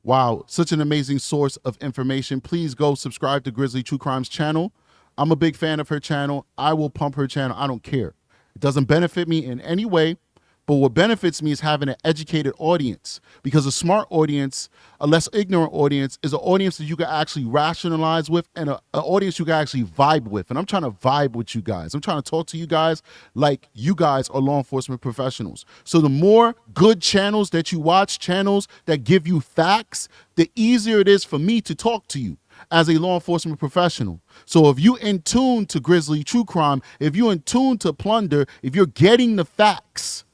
B: Wow, such an amazing source of information. Please go subscribe to Grizzly True Crime's channel. I'm a big fan of her channel. I will pump her channel. I don't care. It doesn't benefit me in any way, but what benefits me is having an educated audience, because a smart audience, a less ignorant audience, is an audience that you can actually rationalize with, and an audience you can actually vibe with. And I'm trying to vibe with you guys. I'm trying to talk to you guys like you guys are law enforcement professionals. So the more good channels that you watch, channels that give you facts, the easier it is for me to talk to you as a law enforcement professional. So if you're in tune to Grizzly True Crime, if you're in tune to Plunder, if you're getting the facts,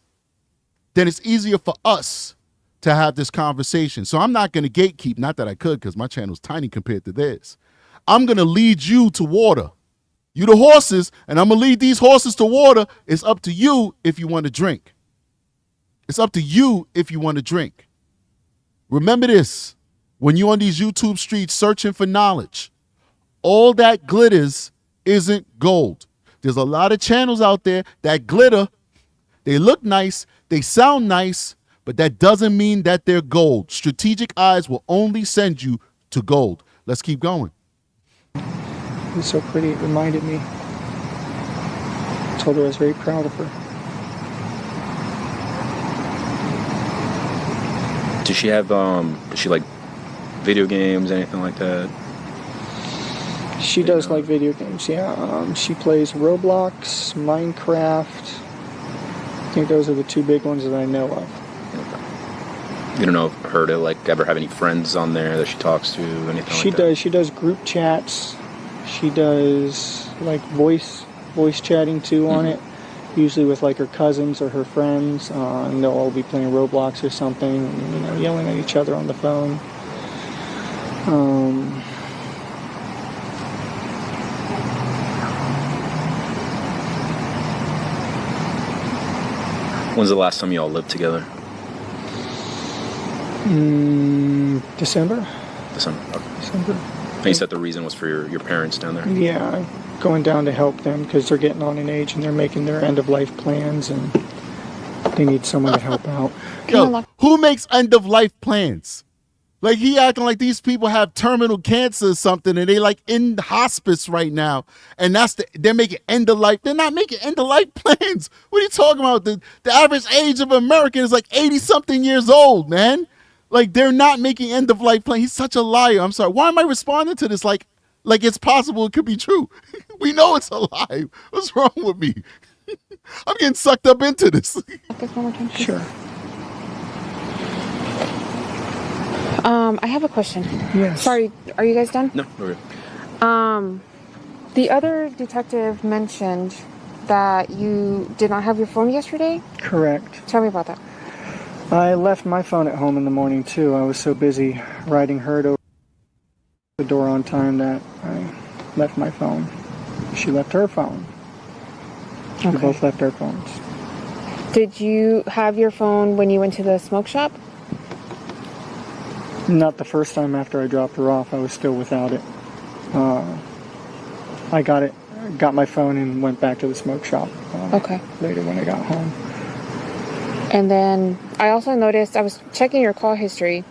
B: then it's easier for us to have this conversation. So I'm not going to gatekeep, not that I could because my channel's tiny compared to this. I'm going to lead you to water. You the horses, and I'm going to lead these horses to water. It's up to you if you want to drink. It's up to you if you want to drink. Remember this. When you're on these YouTube streets searching for knowledge, all that glitters isn't gold. There's a lot of channels out there that glitter. They look nice, they sound nice, but that doesn't mean that they're gold. Strategic eyes will only send you to gold. Let's keep going.
C: It was so pretty, it reminded me. I told her I was very proud of her.
E: Does she have, does she like video games, anything like that?
C: She does like video games, yeah. She plays Roblox, Minecraft. I think those are the two big ones that I know of.
E: You don't know if her to like ever have any friends on there that she talks to, anything
C: She
E: like that?
C: does. She does group chats. She does like voice chatting too on it. Usually with like her cousins or her friends, and they'll all be playing Roblox or something, and, yelling at each other on the phone.
E: When's the last time you all lived together?
C: December.
E: Okay.
C: December.
E: And you said the reason was for your parents down there?
C: Yeah, going down to help them because they're getting on in age and they're making their end-of-life plans and they need someone to help out.
B: Yo, who makes end-of-life plans? Like, he acting like these people have terminal cancer or something and they like in hospice right now. And they're making end-of-life. They're not making end-of-life plans. What are you talking about? The average age of an American is like 80-something years old, man. Like, they're not making end-of-life plans. He's such a liar. I'm sorry. Why am I responding to this like it's possible it could be true? We know it's a lie. What's wrong with me? I'm getting sucked up into this.
C: Sure.
D: I have a question.
C: Yes.
D: Sorry, are you guys done?
E: No, we're good.
D: The other detective mentioned that you did not have your phone yesterday.
C: Correct.
D: Tell me about that.
C: I left my phone at home in the morning too. I was so busy riding her to the door on time that I left my phone. She left her phone. We both left our phones.
D: Did you have your phone when you went to the smoke shop?
C: Not the first time after I dropped her off. I was still without it. I got my phone and went back to the smoke shop later when I got home.
D: And then I also noticed, I was checking your call history.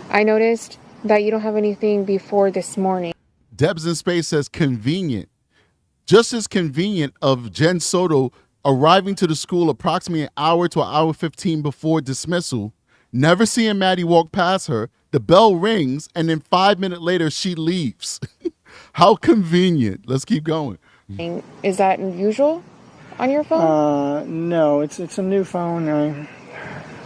D: I noticed that you don't have anything before this morning.
B: Debs in Space says convenient. Just as convenient of Jen Soto arriving to the school approximately an hour to an hour 15 before dismissal, never seeing Maddie walk past her, the bell rings, and then 5 minutes later she leaves. How convenient. Let's keep going.
D: Is that unusual on your phone?
C: No, it's a new phone.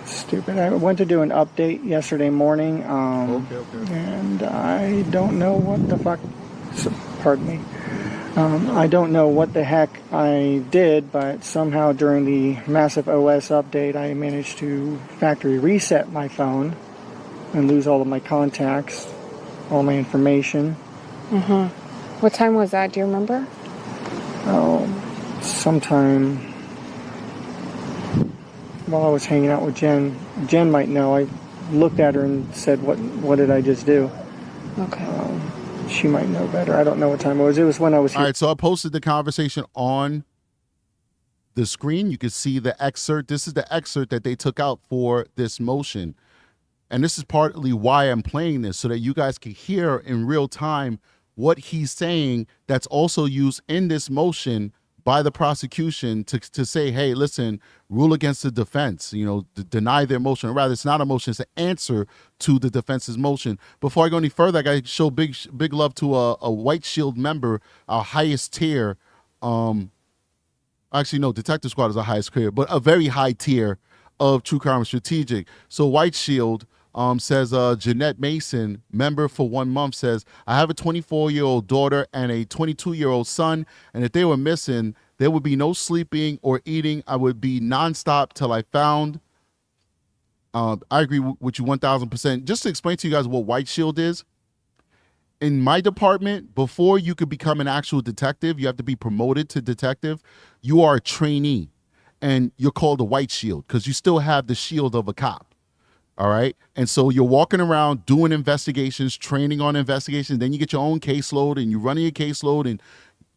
C: Stupid. I went to do an update yesterday morning, and I don't know what the fuck. Pardon me. I don't know what the heck I did, but somehow during the massive OS update, I managed to factory reset my phone and lose all of my contacts, all my information.
D: What time was that? Do you remember?
C: Oh, sometime while I was hanging out with Jen. Jen might know. I looked at her and said, "What did I just do?"
D: Okay.
C: She might know better. I don't know what time it was. It was when I was here.
B: All right, so I posted the conversation on the screen. You can see the excerpt. This is the excerpt that they took out for this motion. And this is partly why I'm playing this, so that you guys can hear in real time what he's saying that's also used in this motion by the prosecution to say, hey, listen, rule against the defense, deny their motion. Or rather, it's not a motion, it's an answer to the defense's motion. Before I go any further, I got to show big love to a White Shield member, our highest tier. Actually, no, Detective Squad is the highest tier, but a very high tier of True Crime Strategic. So White Shield says, Jeanette Mason, member for 1 month, says, I have a 24-year-old daughter and a 22-year-old son, and if they were missing, there would be no sleeping or eating. I would be nonstop till I found. I agree with you 1,000%. Just to explain to you guys what White Shield is, in my department, before you could become an actual detective, you have to be promoted to detective. You are a trainee, and you're called a White Shield because you still have the shield of a cop. All right. And so you're walking around doing investigations, training on investigations. Then you get your own caseload and you're running your caseload and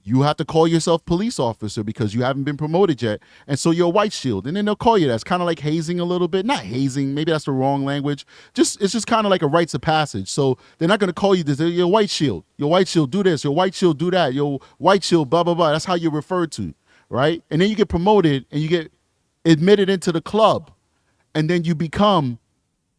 B: you have to call yourself police officer because you haven't been promoted yet. And so you're a white shield. And then they'll call you that. It's kind of like hazing a little bit. Not hazing. Maybe that's the wrong language. It's just kind of like a rites of passage. So they're not going to call you this. You're a white shield. Your white shield, do this. Your white shield, do that. Your white shield, blah, blah, blah. That's how you're referred to. Right. And then you get promoted and you get admitted into the club. And then you become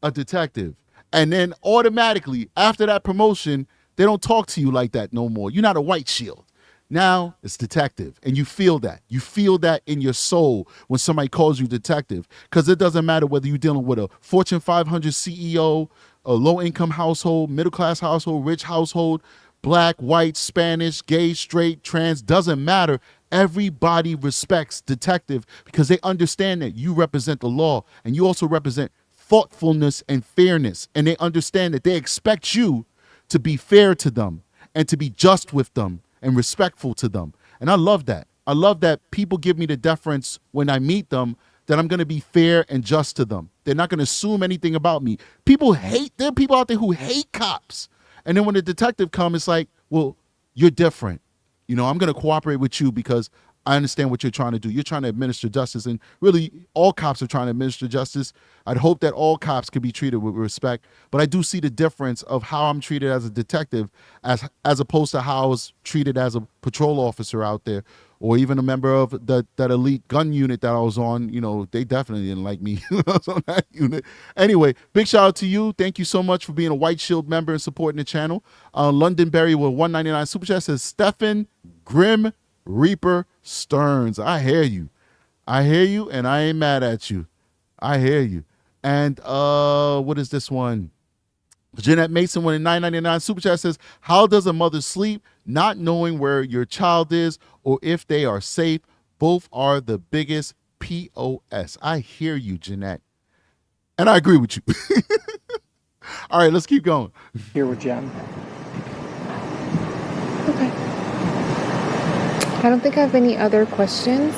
B: a detective. And then automatically after that promotion, they don't talk to you like that no more. You're not a white shield. Now it's detective. And you feel that. You feel that in your soul when somebody calls you detective. Because it doesn't matter whether you're dealing with a Fortune 500 CEO, a low-income household, middle-class household, rich household, black, white, Spanish, gay, straight, trans, doesn't matter. Everybody respects detective because they understand that you represent the law and you also represent thoughtfulness and fairness. And they understand that they expect you to be fair to them and to be just with them and respectful to them. And I love that. I love that people give me the deference when I meet them that I'm going to be fair and just to them. They're not going to assume anything about me. There are people out there who hate cops. And then when the detective comes, it's like, well, you're different. You know, I'm going to cooperate with you because I understand what you're trying to do. You're trying to administer justice. And really, all cops are trying to administer justice. I'd hope that all cops could be treated with respect. But I do see the difference of how I'm treated as a detective as opposed to how I was treated as a patrol officer out there or even a member of that elite gun unit that I was on. You know, they definitely didn't like me on that unit. Anyway, big shout out to you. Thank you so much for being a White Shield member and supporting the channel. Londonberry with $1.99 super chat says, Stephan Grim Reaper Stearns. I hear you. And I ain't mad at you. I hear you. And what is this one? Jeanette Mason with a $9.99 super chat says, how does a mother sleep not knowing where your child is or if they are safe? Both are the biggest POS. I hear you, Jeanette. And I agree with you. All right, let's keep going.
C: Here with Jen.
D: Okay. I don't think I have any other questions.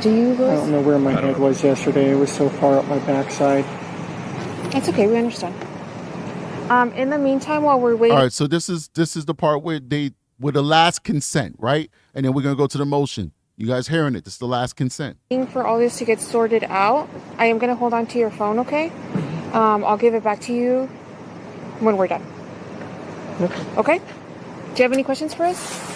D: Do you, Louis?
C: I don't know where my head was yesterday. It was so far up my backside.
D: It's okay. We understand. In the meantime, while we're waiting.
B: All right, so this is the part where with the last consent, right? And then we're going to go to the motion. You guys hearing it? This is the last consent.
D: For all this to get sorted out, I am going to hold on to your phone, okay? I'll give it back to you when we're done. Okay? Do you have any questions for us?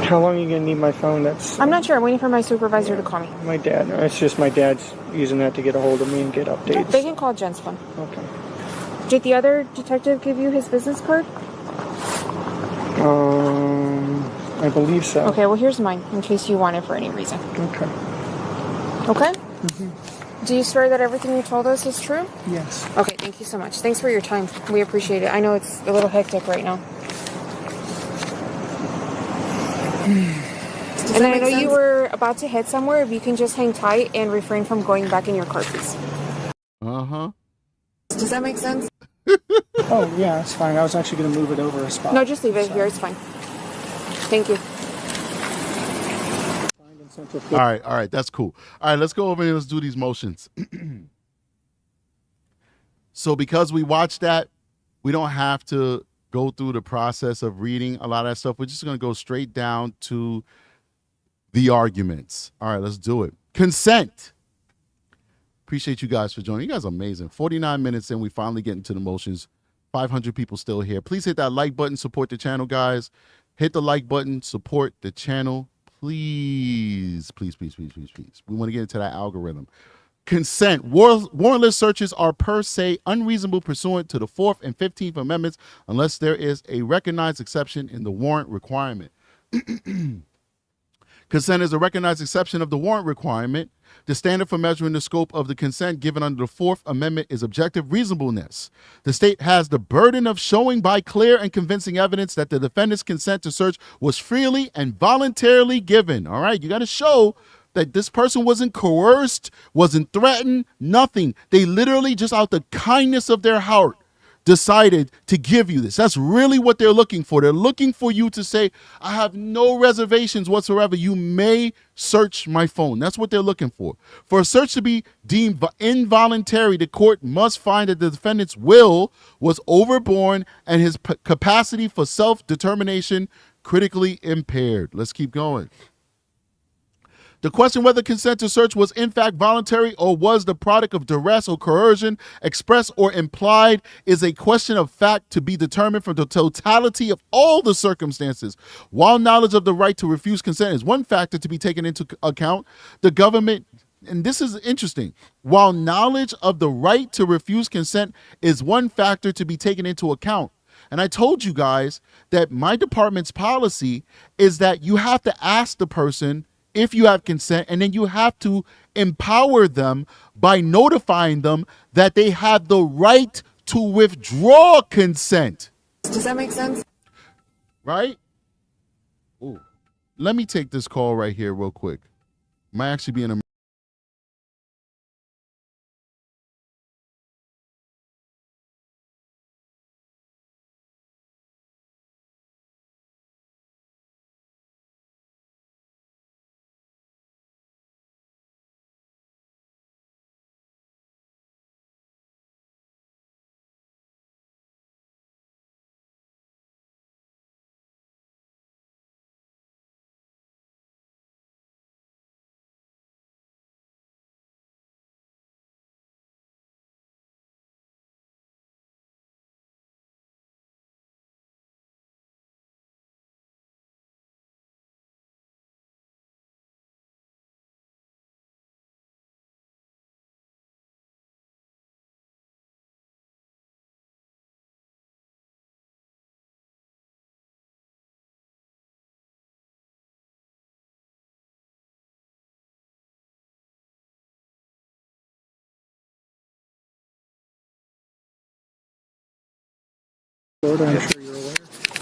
C: How long are you gonna need my phone?
D: I'm not sure. I'm waiting for my supervisor to call me.
C: My dad. It's just my dad's using that to get a hold of me and get updates.
D: They can call Jen's phone.
C: Okay.
D: Did the other detective give you his business card?
C: I believe so.
D: Okay, well here's mine in case you want it for any reason.
C: Okay.
D: Okay? Do you swear that everything you told us is true?
C: Yes.
D: Okay, thank you so much. Thanks for your time. We appreciate it. I know it's a little hectic right now. And I know you were about to head somewhere. If you can just hang tight and refrain from going back in your car, please.
B: Uh-huh.
D: Does that make sense?
C: Oh, yeah, it's fine. I was actually going to move it over a spot.
D: No, just leave it here. It's fine. Thank you.
B: All right, that's cool. All right, let's go over and let's do these motions. So because we watched that, we don't have to go through the process of reading a lot of that stuff. We're just going to go straight down to the arguments. All right, let's do it. Consent. Appreciate you guys for joining. You guys are amazing. 49 minutes in, we finally get into the motions. 500 people still here. Please hit that like button, support the channel, guys. Hit the like button, support the channel. Please. We want to get into that algorithm. Consent. Warrantless searches are per se unreasonable pursuant to the 4th and 15th Amendments unless there is a recognized exception in the warrant requirement. Consent is a recognized exception of the warrant requirement. The standard for measuring the scope of the consent given under the 4th Amendment is objective reasonableness. The state has the burden of showing by clear and convincing evidence that the defendant's consent to search was freely and voluntarily given. All right, you got to show that this person wasn't coerced, wasn't threatened, nothing. They literally just out the kindness of their heart decided to give you this. That's really what they're looking for. They're looking for you to say, I have no reservations whatsoever. You may search my phone. That's what they're looking for. For a search to be deemed involuntary, the court must find that the defendant's will was overborne and his capacity for self-determination critically impaired. Let's keep going. The question whether consent to search was in fact voluntary or was the product of duress or coercion, expressed or implied, is a question of fact to be determined from the totality of all the circumstances. While knowledge of the right to refuse consent is one factor to be taken into account, the government, and this is interesting, while knowledge of the right to refuse consent is one factor to be taken into account. And I told you guys that my department's policy is that you have to ask the person if you have consent, and then you have to empower them by notifying them that they have the right to withdraw consent.
D: Does that make sense?
B: Right? Ooh. Let me take this call right here real quick. Might actually be in a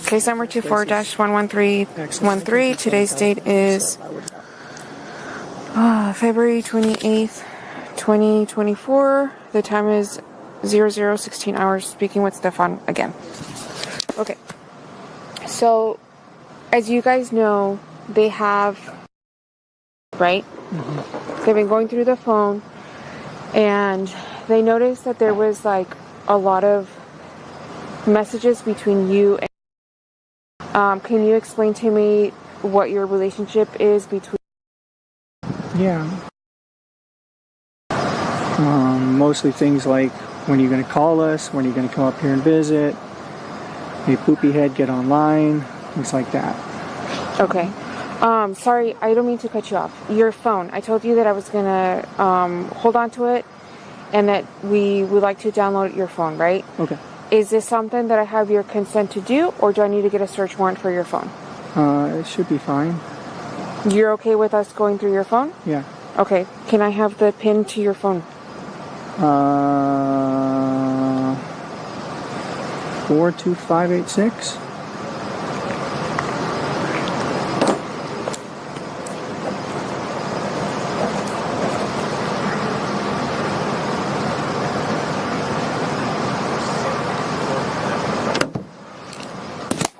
D: Case number 24-11313. Today's date is February 28th, 2024. The time is 00:16 hours. Speaking with Stephan again. Okay. So, as you guys know, they have, right? Mm-hmm. They've been going through the phone, and they noticed that there was like a lot of messages between you and can you explain to me what your relationship is between?
C: Yeah. Mostly things like, when are you going to call us? When are you going to come up here and visit? Hey, poopy head, get online. Things like that.
D: Okay. Sorry, I don't mean to cut you off. Your phone. I told you that I was going to hold on to it and that we would like to download your phone, right?
C: Okay.
D: Is this something that I have your consent to do, or do I need to get a search warrant for your phone?
C: It should be fine.
D: You're okay with us going through your phone?
C: Yeah.
D: Okay. Can I have the PIN to your phone?
C: 42586.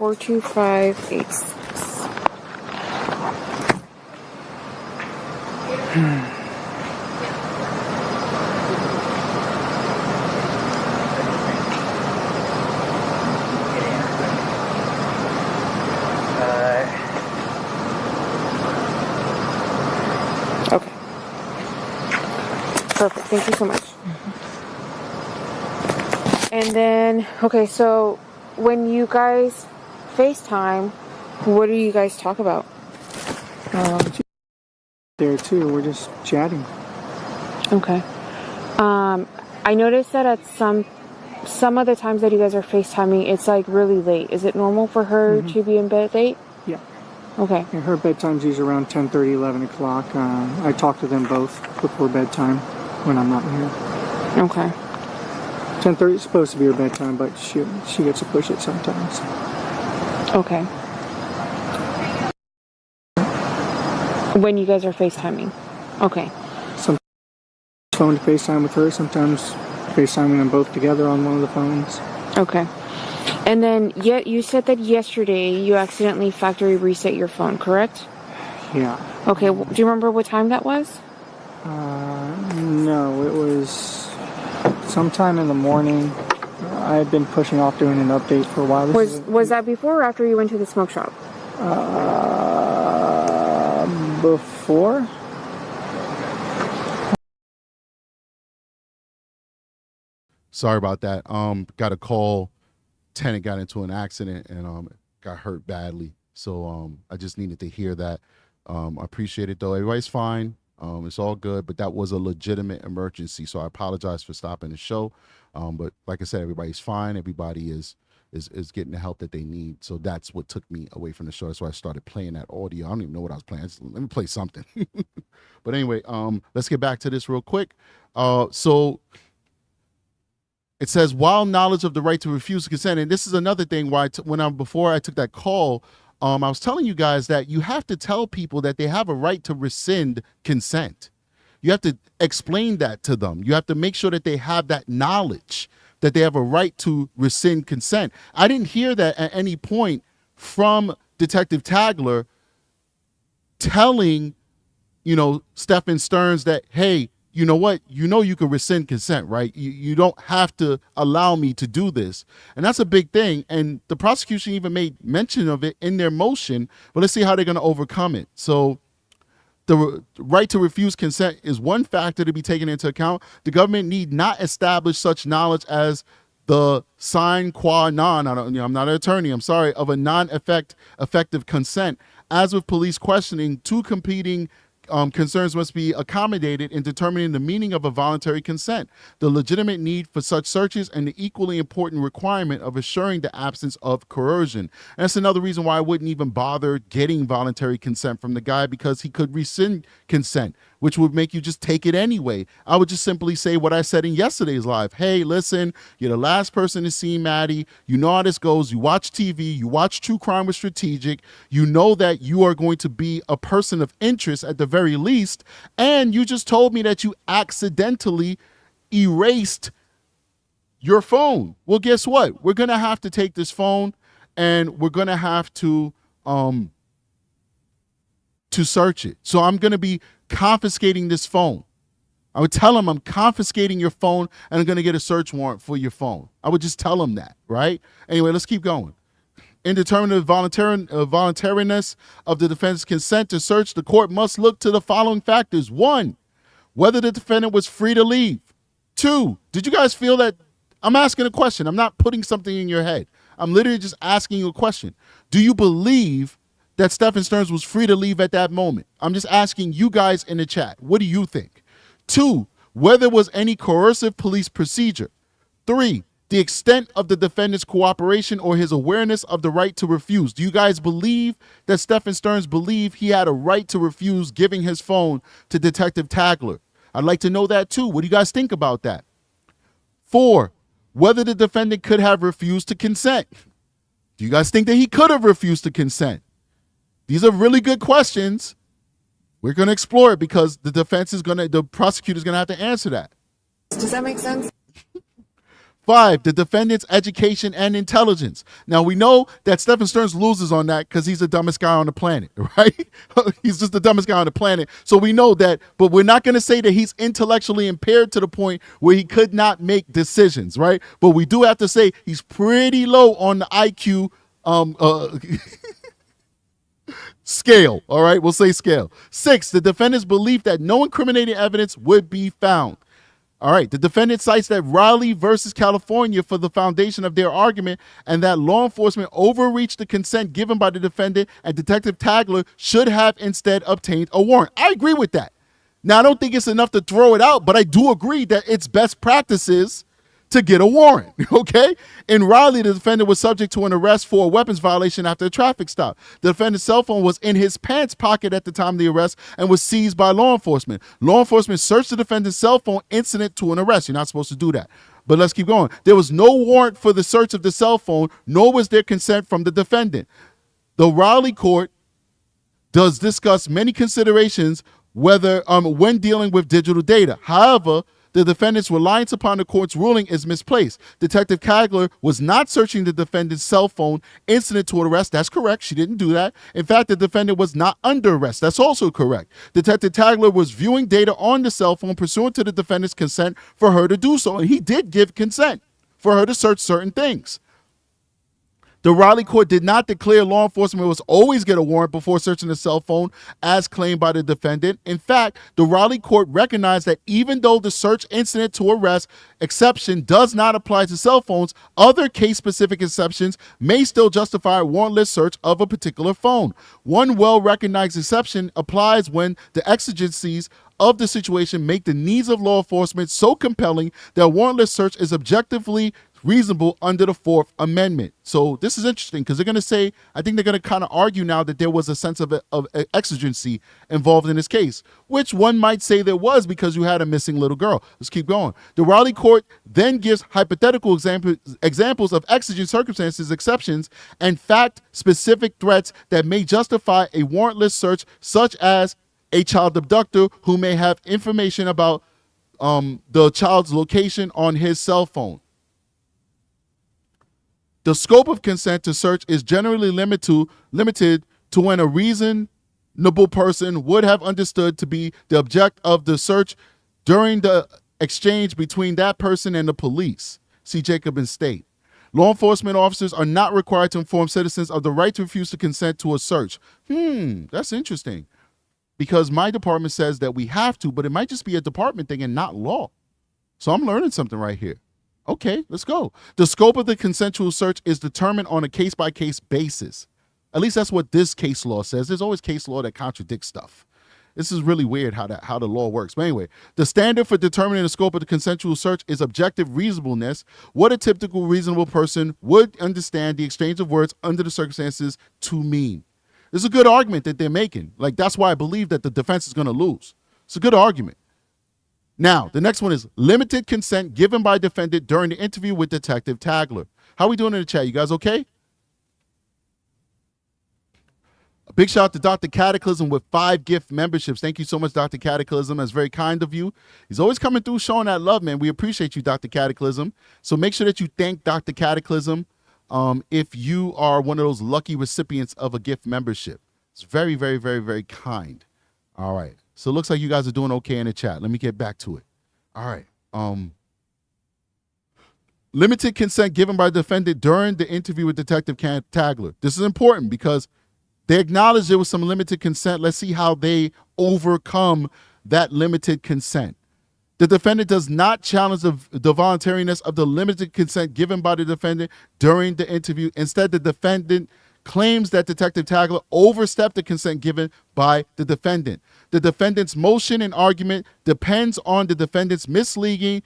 D: Four 2586. Okay. Perfect. Thank you so much. And then, okay, so when you guys FaceTime, what do you guys talk about?
C: There too, we're just chatting.
D: Okay. I noticed that at some of the times that you guys are FaceTiming, it's like really late. Is it normal for her to be in bed late?
C: Yeah.
D: Okay.
C: Yeah, her bedtime's usually around 10:30, 11 o'clock. I talk to them both before bedtime when I'm not here.
D: Okay.
C: 10:30 is supposed to be her bedtime, but she gets to push it sometimes.
D: Okay. When you guys are FaceTiming. Okay.
C: Sometimes phone to FaceTime with her, sometimes FaceTiming them both together on one of the phones.
D: Okay. And then you said that yesterday you accidentally factory reset your phone, correct?
C: Yeah.
D: Okay. Do you remember what time that was?
C: No, it was sometime in the morning. I had been pushing off doing an update for a while.
D: Was that before or after you went to the smoke shop?
C: Before.
B: Sorry about that. Got a call. Tenant got into an accident and got hurt badly. So I just needed to hear that. I appreciate it though. Everybody's fine. It's all good, but that was a legitimate emergency. So I apologize for stopping the show. But like I said, everybody's fine. Everybody is getting the help that they need. So that's what took me away from the show. That's why I started playing that audio. I don't even know what I was playing. Let me play something. But anyway, let's get back to this real quick. So it says, while knowledge of the right to refuse consent, and this is another thing why before I took that call, I was telling you guys that you have to tell people that they have a right to rescind consent. You have to explain that to them. You have to make sure that they have that knowledge that they have a right to rescind consent. I didn't hear that at any point from Detective Tagler telling, Stephan Stearns that, hey, you know what? You can rescind consent, right? You don't have to allow me to do this. And that's a big thing. And the prosecution even made mention of it in their motion, but let's see how they're going to overcome it. So the right to refuse consent is one factor to be taken into account. The government need not establish such knowledge as the sine qua non, I'm not an attorney, I'm sorry, of a non-effective consent. As with police questioning, two competing concerns must be accommodated in determining the meaning of a voluntary consent, the legitimate need for such searches, and the equally important requirement of assuring the absence of coercion. And that's another reason why I wouldn't even bother getting voluntary consent from the guy, because he could rescind consent, which would make you just take it anyway. I would just simply say what I said in yesterday's live. Hey, listen, you're the last person to see Maddie. You know how this goes. You watch TV. You watch True Crime with Strategic. You know that you are going to be a person of interest at the very least. And you just told me that you accidentally erased your phone. Well, guess what? We're going to have to take this phone and we're going to have to search it. So I'm going to be confiscating this phone. I would tell him I'm confiscating your phone and I'm going to get a search warrant for your phone. I would just tell him that, right? Anyway, let's keep going. In determining the voluntariness of the defendant's consent to search, the court must look to the following factors. 1, whether the defendant was free to leave. 2, did you guys feel that? I'm asking a question. I'm not putting something in your head. I'm literally just asking you a question. Do you believe that Stephan Stearns was free to leave at that moment? I'm just asking you guys in the chat. What do you think? 2, whether there was any coercive police procedure. 3, the extent of the defendant's cooperation or his awareness of the right to refuse. Do you guys believe that Stephan Stearns believed he had a right to refuse giving his phone to Detective Tagler? I'd like to know that too. What do you guys think about that? 4, whether the defendant could have refused to consent. Do you guys think that he could have refused to consent? These are really good questions. We're going to explore it because the prosecutor is going to have to answer that.
D: Does that make sense?
B: 5, the defendant's education and intelligence. Now, we know that Stephan Stearns loses on that because he's the dumbest guy on the planet, right? He's just the dumbest guy on the planet. So we know that, but we're not going to say that he's intellectually impaired to the point where he could not make decisions, right? But we do have to say he's pretty low on the IQ scale, all right? We'll say scale. 6, the defendant's belief that no incriminating evidence would be found. All right, the defendant cites that Raleigh versus California for the foundation of their argument and that law enforcement overreached the consent given by the defendant and Detective Tagler should have instead obtained a warrant. I agree with that. Now, I don't think it's enough to throw it out, but I do agree that it's best practices to get a warrant, okay? In Raleigh, the defendant was subject to an arrest for a weapons violation after a traffic stop. The defendant's cell phone was in his pants pocket at the time of the arrest and was seized by law enforcement. Law enforcement searched the defendant's cell phone incident to an arrest. You're not supposed to do that. But let's keep going. There was no warrant for the search of the cell phone, nor was there consent from the defendant. The Raleigh court does discuss many considerations when dealing with digital data. However, the defendant's reliance upon the court's ruling is misplaced. Detective Kagler was not searching the defendant's cell phone incident to arrest. That's correct. She didn't do that. In fact, the defendant was not under arrest. That's also correct. Detective Kagler was viewing data on the cell phone pursuant to the defendant's consent for her to do so. And he did give consent for her to search certain things. The Raleigh court did not declare law enforcement must always get a warrant before searching the cell phone as claimed by the defendant. In fact, the Raleigh court recognized that even though the search incident to arrest exception does not apply to cell phones, other case-specific exceptions may still justify a warrantless search of a particular phone. One well-recognized exception applies when the exigencies of the situation make the needs of law enforcement so compelling that a warrantless search is objectively reasonable under the Fourth Amendment. So this is interesting because they're going to say, I think they're going to kind of argue now that there was a sense of exigency involved in this case, which one might say there was because you had a missing little girl. Let's keep going. The Raleigh court then gives hypothetical examples of exigent circumstances, exceptions, and fact-specific threats that may justify a warrantless search, such as a child abductor who may have information about the child's location on his cell phone. The scope of consent to search is generally limited to when a reasonable person would have understood to be the object of the search during the exchange between that person and the police. See Jacob and State. Law enforcement officers are not required to inform citizens of the right to refuse to consent to a search. That's interesting. Because my department says that we have to, but it might just be a department thing and not law. So I'm learning something right here. Okay, let's go. The scope of the consensual search is determined on a case-by-case basis. At least that's what this case law says. There's always case law that contradicts stuff. This is really weird how the law works. But anyway, the standard for determining the scope of the consensual search is objective reasonableness. What a typical reasonable person would understand the exchange of words under the circumstances to mean. It's a good argument that they're making. Like, that's why I believe that the defense is going to lose. It's a good argument. Now, the next one is limited consent given by defendant during the interview with Detective Tagler. How are we doing in the chat? You guys okay? A big shout out to Dr. Cataclysm with 5 gift memberships. Thank you so much, Dr. Cataclysm. That's very kind of you. He's always coming through showing that love, man. We appreciate you, Dr. Cataclysm. So make sure that you thank Dr. Cataclysm if you are one of those lucky recipients of a gift membership. It's very, very, very, very kind. All right. So it looks like you guys are doing okay in the chat. Let me get back to it. All right. Limited consent given by the defendant during the interview with Detective Tagler. This is important because they acknowledge there was some limited consent. Let's see how they overcome that limited consent. The defendant does not challenge the voluntariness of the limited consent given by the defendant during the interview. Instead, the defendant claims that Detective Tagler overstepped the consent given by the defendant. The defendant's motion and argument depends on the defendant's misleading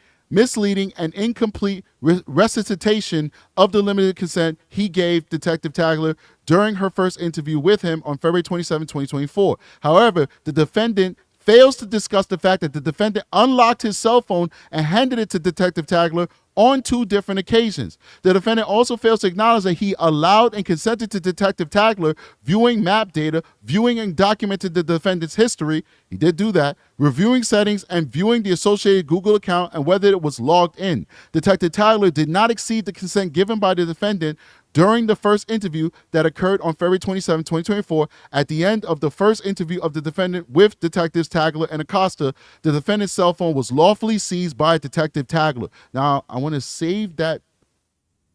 B: and incomplete recitation of the limited consent he gave Detective Tagler during her first interview with him on February 27, 2024. However, the defendant fails to discuss the fact that the defendant unlocked his cell phone and handed it to Detective Tagler on 2 different occasions. The defendant also fails to acknowledge that he allowed and consented to Detective Tagler viewing map data, viewing and documented the defendant's history, he did do that, reviewing settings, and viewing the associated Google account and whether it was logged in. Detective Tagler did not exceed the consent given by the defendant during the first interview that occurred on February 27, 2024. At the end of the first interview of the defendant with Detectives Tagler and Acosta, the defendant's cell phone was lawfully seized by Detective Tagler. Now, I want to save that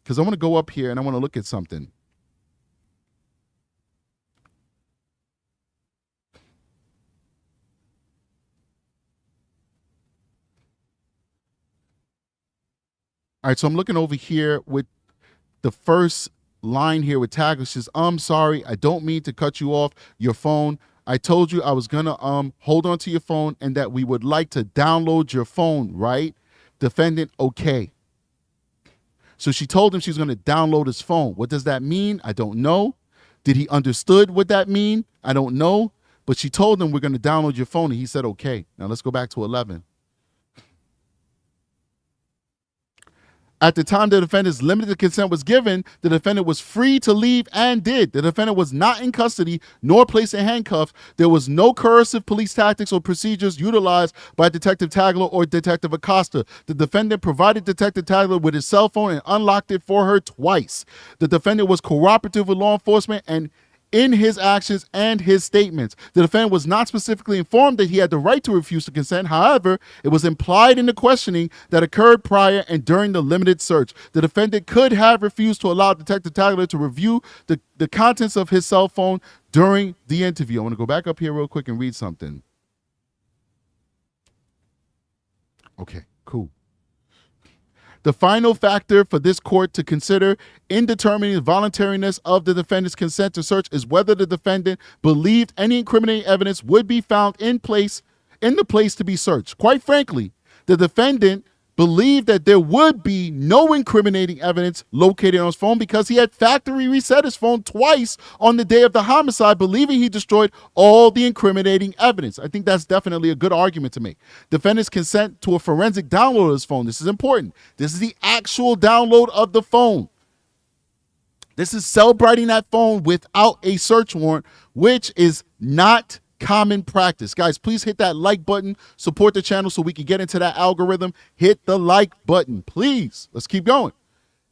B: because I want to go up here and I want to look at something. All right, so I'm looking over here with the first line here with Tagler. Says, I'm sorry, I don't mean to cut you off your phone. I told you I was gonna hold on to your phone and that we would like to download your phone, right? Defendant, okay. So she told him she's gonna download his phone. What does that mean? I don't know. Did he understood what that mean? I don't know. But she told him we're gonna download your phone and he said okay. Now let's go back to 11. At the time the defendant's limited consent was given, the defendant was free to leave and did. The defendant was not in custody nor placed in handcuffs. There was no coercive police tactics or procedures utilized by Detective Tagler or Detective Acosta. The defendant provided Detective Tagler with his cell phone and unlocked it for her twice. The defendant was cooperative with law enforcement and in his actions and his statements. The defendant was not specifically informed that he had the right to refuse to consent. However, it was implied in the questioning that occurred prior and during the limited search. The defendant could have refused to allow Detective Tagler to review the contents of his cell phone during the interview. I want to go back up here real quick and read something. Okay, cool. The final factor for this court to consider in determining the voluntariness of the defendant's consent to search is whether the defendant believed any incriminating evidence would be found in the place to be searched. Quite frankly, the defendant believed that there would be no incriminating evidence located on his phone because he had factory reset his phone twice on the day of the homicide, believing he destroyed all the incriminating evidence. I think that's definitely a good argument to make. Defendant's consent to a forensic download of his phone. This is important. This is the actual download of the phone. This is cell-brighting that phone without a search warrant, which is not common practice. Guys, please hit that like button, support the channel so we can get into that algorithm. Hit the like button, please. Let's keep going.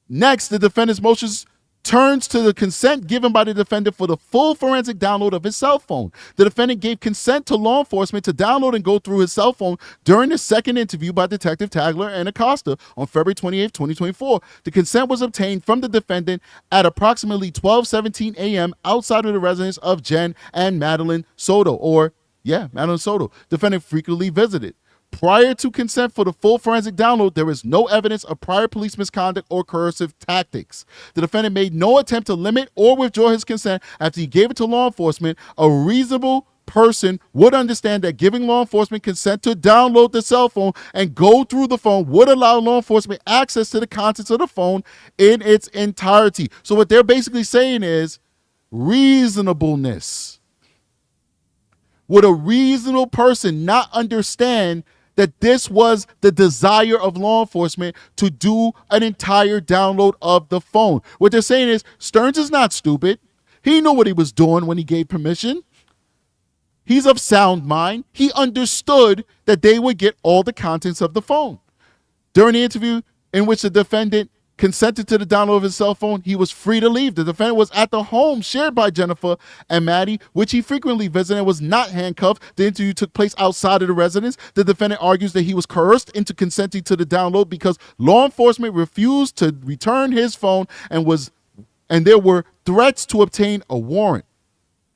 B: Next, the defendant's motions turns to the consent given by the defendant for the full forensic download of his cell phone. The defendant gave consent to law enforcement to download and go through his cell phone during the second interview by Detective Tagler and Acosta on February 28, 2024. The consent was obtained from the defendant at approximately 12:17 a.m. outside of the residence of Jen and Madeline Soto, Madeline Soto. Defendant frequently visited. Prior to consent for the full forensic download, there is no evidence of prior police misconduct or coercive tactics. The defendant made no attempt to limit or withdraw his consent after he gave it to law enforcement. A reasonable person would understand that giving law enforcement consent to download the cell phone and go through the phone would allow law enforcement access to the contents of the phone in its entirety. So what they're basically saying is reasonableness. Would a reasonable person not understand that this was the desire of law enforcement to do an entire download of the phone? What they're saying is Stearns is not stupid. He knew what he was doing when he gave permission. He's of sound mind. He understood that they would get all the contents of the phone. During the interview in which the defendant consented to the download of his cell phone, he was free to leave. The defendant was at the home shared by Jennifer and Maddie, which he frequently visited and was not handcuffed. The interview took place outside of the residence. The defendant argues that he was coerced into consenting to the download because law enforcement refused to return his phone and there were threats to obtain a warrant.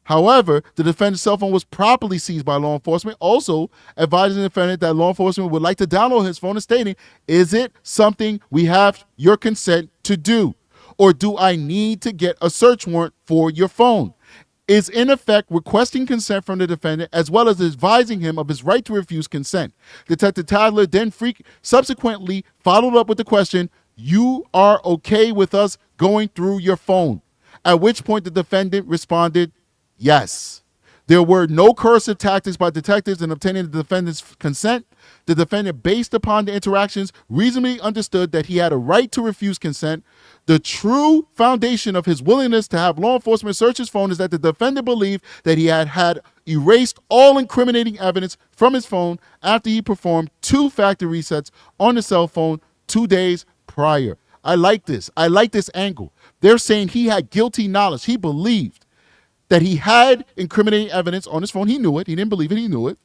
B: However, the defendant's cell phone was properly seized by law enforcement, also advising the defendant that law enforcement would like to download his phone and stating, "Is it something we have your consent to do? Or do I need to get a search warrant for your phone?" Is in effect requesting consent from the defendant as well as advising him of his right to refuse consent. Detective Tadler then subsequently followed up with the question, "You are okay with us going through your phone?" At which point the defendant responded, "Yes." There were no coercive tactics by detectives in obtaining the defendant's consent. The defendant, based upon the interactions, reasonably understood that he had a right to refuse consent. The true foundation of his willingness to have law enforcement search his phone is that the defendant believed that he had erased all incriminating evidence from his phone after he performed 2 factory resets on the cell phone 2 days prior. I like this. I like this angle. They're saying he had guilty knowledge. He believed that he had incriminating evidence on his phone. He knew it. He didn't believe it. He knew it.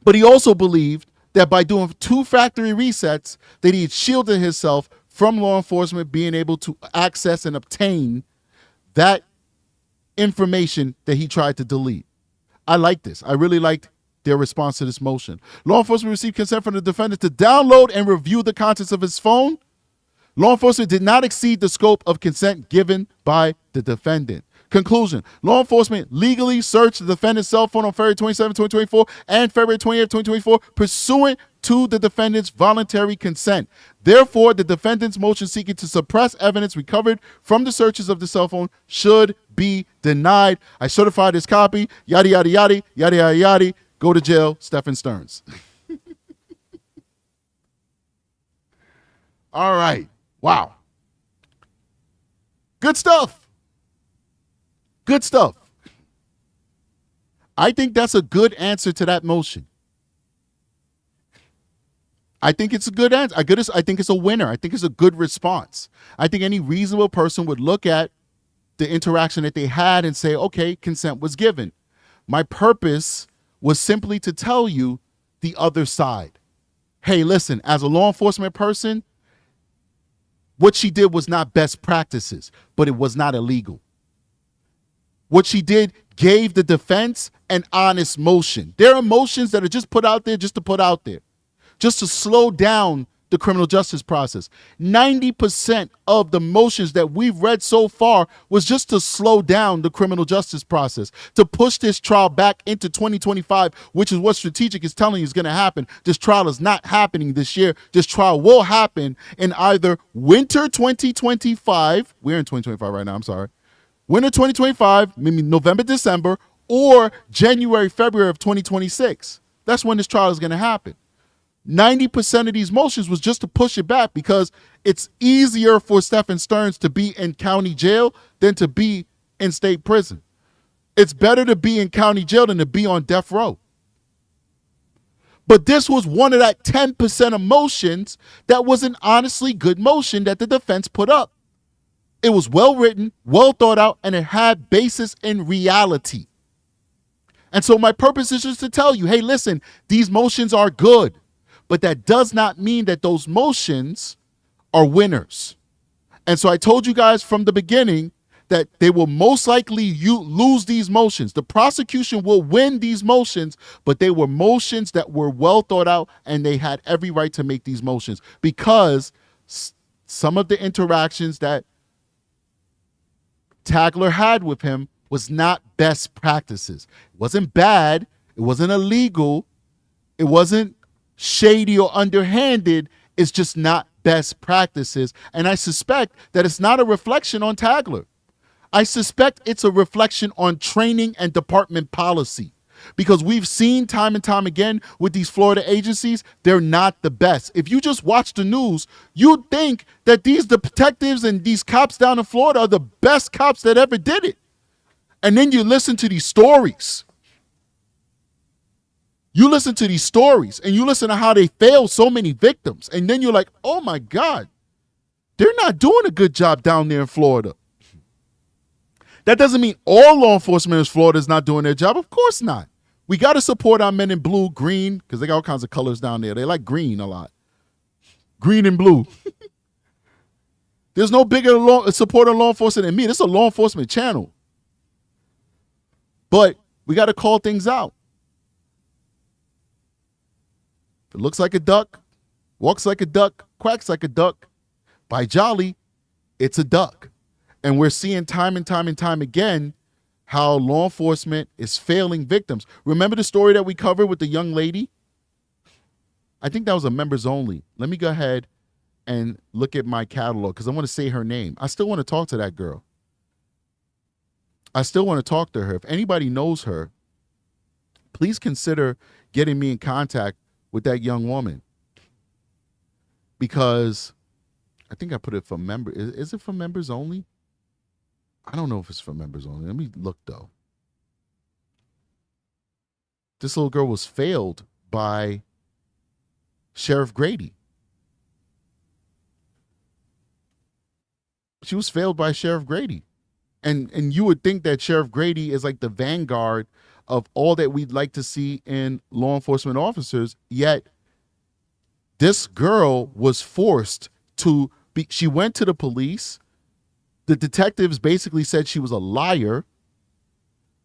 B: But he also believed that by doing 2 factory resets, that he had shielded himself from law enforcement being able to access and obtain that information that he tried to delete. I like this. I really liked their response to this motion. Law enforcement received consent from the defendant to download and review the contents of his phone. Law enforcement did not exceed the scope of consent given by the defendant. Conclusion. Law enforcement legally searched the defendant's cell phone on February 27, 2024 and February 28, 2024 pursuant to the defendant's voluntary consent. Therefore, the defendant's motion seeking to suppress evidence recovered from the searches of the cell phone should be denied. I certify this copy. Yada, yada, yada, yada, yada, yada. Go to jail, Stephan Stearns. All right. Wow. Good stuff. Good stuff. I think that's a good answer to that motion. I think it's a good answer. I think it's a winner. I think it's a good response. I think any reasonable person would look at the interaction that they had and say, okay, consent was given. My purpose was simply to tell you the other side. Hey, listen, as a law enforcement person, what she did was not best practices, but it was not illegal. What she did gave the defense an honest motion. There are motions that are just put out there just to put out there, just to slow down the criminal justice process. 90% of the motions that we've read so far was just to slow down the criminal justice process, to push this trial back into 2025, which is what Strategic is telling you is going to happen. This trial is not happening this year. This trial will happen in either winter 2025, we're in 2025 right now, I'm sorry, winter 2025, maybe November, December, or January, February of 2026. That's when this trial is going to happen. 90% of these motions was just to push it back because it's easier for Stephan Stearns to be in county jail than to be in state prison. It's better to be in county jail than to be on death row. But this was one of that 10% of motions that was an honestly good motion that the defense put up. It was well written, well thought out, and it had basis in reality. And so my purpose is just to tell you, hey, listen, these motions are good. But that does not mean that those motions are winners. And so I told you guys from the beginning that they will most likely lose these motions. The prosecution will win these motions, but they were motions that were well thought out, and they had every right to make these motions because some of the interactions that Tagler had with him was not best practices. It wasn't bad. It wasn't illegal. It wasn't shady or underhanded. It's just not best practices. And I suspect that it's not a reflection on Tagler. I suspect it's a reflection on training and department policy, because we've seen time and time again with these Florida agencies, they're not the best. If you just watch the news, you'd think that these detectives and these cops down in Florida are the best cops that ever did it. And then you listen to these stories. You listen to these stories and you listen to how they failed so many victims. And then you're like, oh my God, they're not doing a good job down there in Florida. That doesn't mean all law enforcement in Florida is not doing their job. Of course not. We got to support our men in blue, green, because they got all kinds of colors down there. They like green a lot. Green and blue. There's no bigger support of law enforcement than me. This is a law enforcement channel. But we got to call things out. If it looks like a duck, walks like a duck, quacks like a duck, by Jolly, it's a duck. And we're seeing time and time and time again how law enforcement is failing victims. Remember the story that we covered with the young lady? I think that was a members only. Let me go ahead and look at my catalog because I want to say her name. I still want to talk to that girl. I still want to talk to her. If anybody knows her, please consider getting me in contact with that young woman, because I think I put it for members. Is it for members only? I don't know if it's for members only. Let me look though. This little girl was failed by Sheriff Grady. She was failed by Sheriff Grady. And you would think that Sheriff Grady is like the vanguard of all that we'd like to see in law enforcement officers, yet this girl was forced to be, she went to the police. The detectives basically said she was a liar.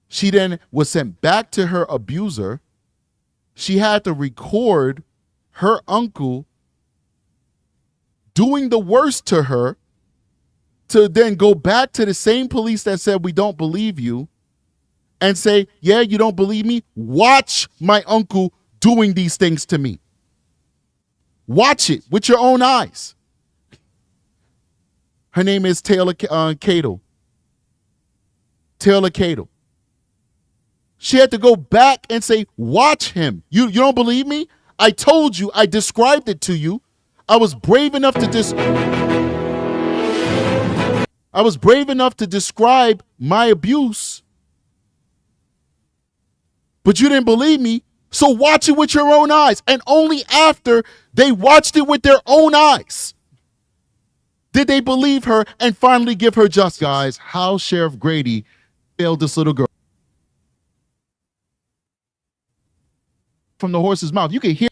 B: She then was sent back to her abuser. She had to record her uncle doing the worst to her to then go back to the same police that said, we don't believe you, and say, yeah, you don't believe me? Watch my uncle doing these things to me. Watch it with your own eyes. Her name is Taylor Cato. Taylor Cato. She had to go back and say, watch him. You don't believe me? I told you. I described it to you. I was brave enough to describe my abuse, but you didn't believe me. So watch it with your own eyes. And only after they watched it with their own eyes did they believe her and finally give her justice. Guys, how Sheriff Grady failed this little girl. From the horse's mouth, you can hear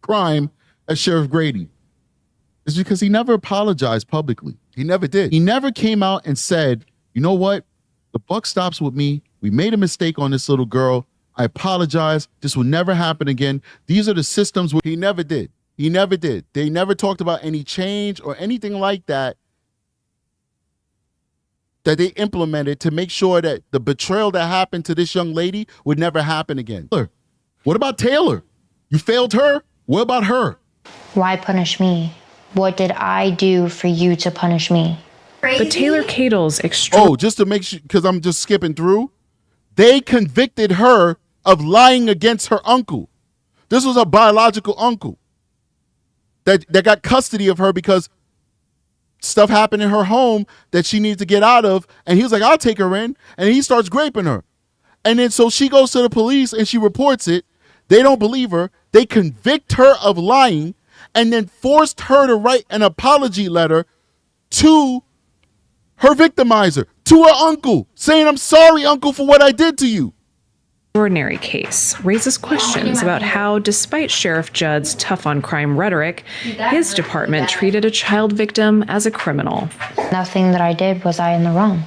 B: crime at Sheriff Grady. It's because he never apologized publicly. He never did. He never came out and said, you know what? The buck stops with me. We made a mistake on this little girl. I apologize. This will never happen again. These are the systems where he never did. He never did. They never talked about any change or anything like that that they implemented to make sure that the betrayal that happened to this young lady would never happen again. What about Taylor? You failed her? What about her?
F: Why punish me? What did I do for you to punish me?
G: But Taylor Cato's
B: just to make sure, because I'm just skipping through, they convicted her of lying against her uncle. This was a biological uncle that got custody of her because stuff happened in her home that she needs to get out of. And he was like, I'll take her in. And he starts graping her. And then so she goes to the police and she reports it. They don't believe her. They convict her of lying and then forced her to write an apology letter to her victimizer, to her uncle, saying, I'm sorry, uncle, for what I did to you.
G: Extraordinary case raises questions about how, despite Sheriff Judd's tough-on-crime rhetoric, his department treated a child victim as a criminal.
F: Nothing that I did was I in the wrong.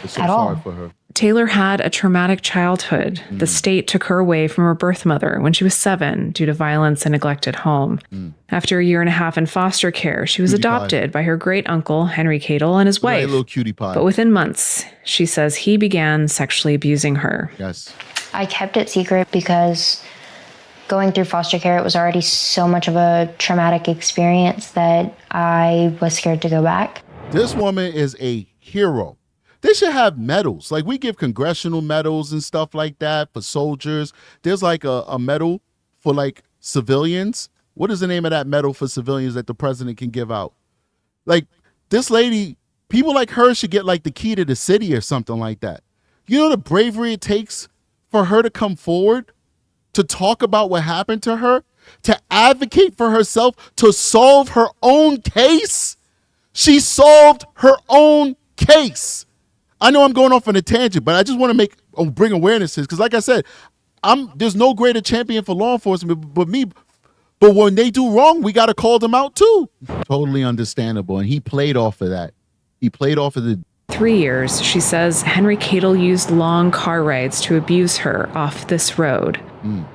B: It's so
F: at all.
B: sorry for her.
G: Taylor had a traumatic childhood. The state took her away from her birth mother when she was 7 due to violence and neglect at home. After a year and a half in foster care, she was adopted by her great-uncle, Henry Cato, and his wife.
B: Little cutie pie.
G: But within months, she says he began sexually abusing her.
B: Yes.
F: I kept it secret because going through foster care, it was already so much of a traumatic experience that I was scared to go back.
B: This woman is a hero. They should have medals. Like we give congressional medals and stuff like that for soldiers. There's like a medal for like civilians. What is the name of that medal for civilians that the president can give out? Like this lady, people like her should get like the key to the city or something like that. You know the bravery it takes for her to come forward, to talk about what happened to her, to advocate for herself, to solve her own case? She solved her own case. I know I'm going off on a tangent, but I just want to bring awareness to this because, like I said, there's no greater champion for law enforcement but me. But when they do wrong, we got to call them out too. Totally understandable, and he played off of that. He played off of the
G: 3 years, she says Henry Cato used long car rides to abuse her off this road.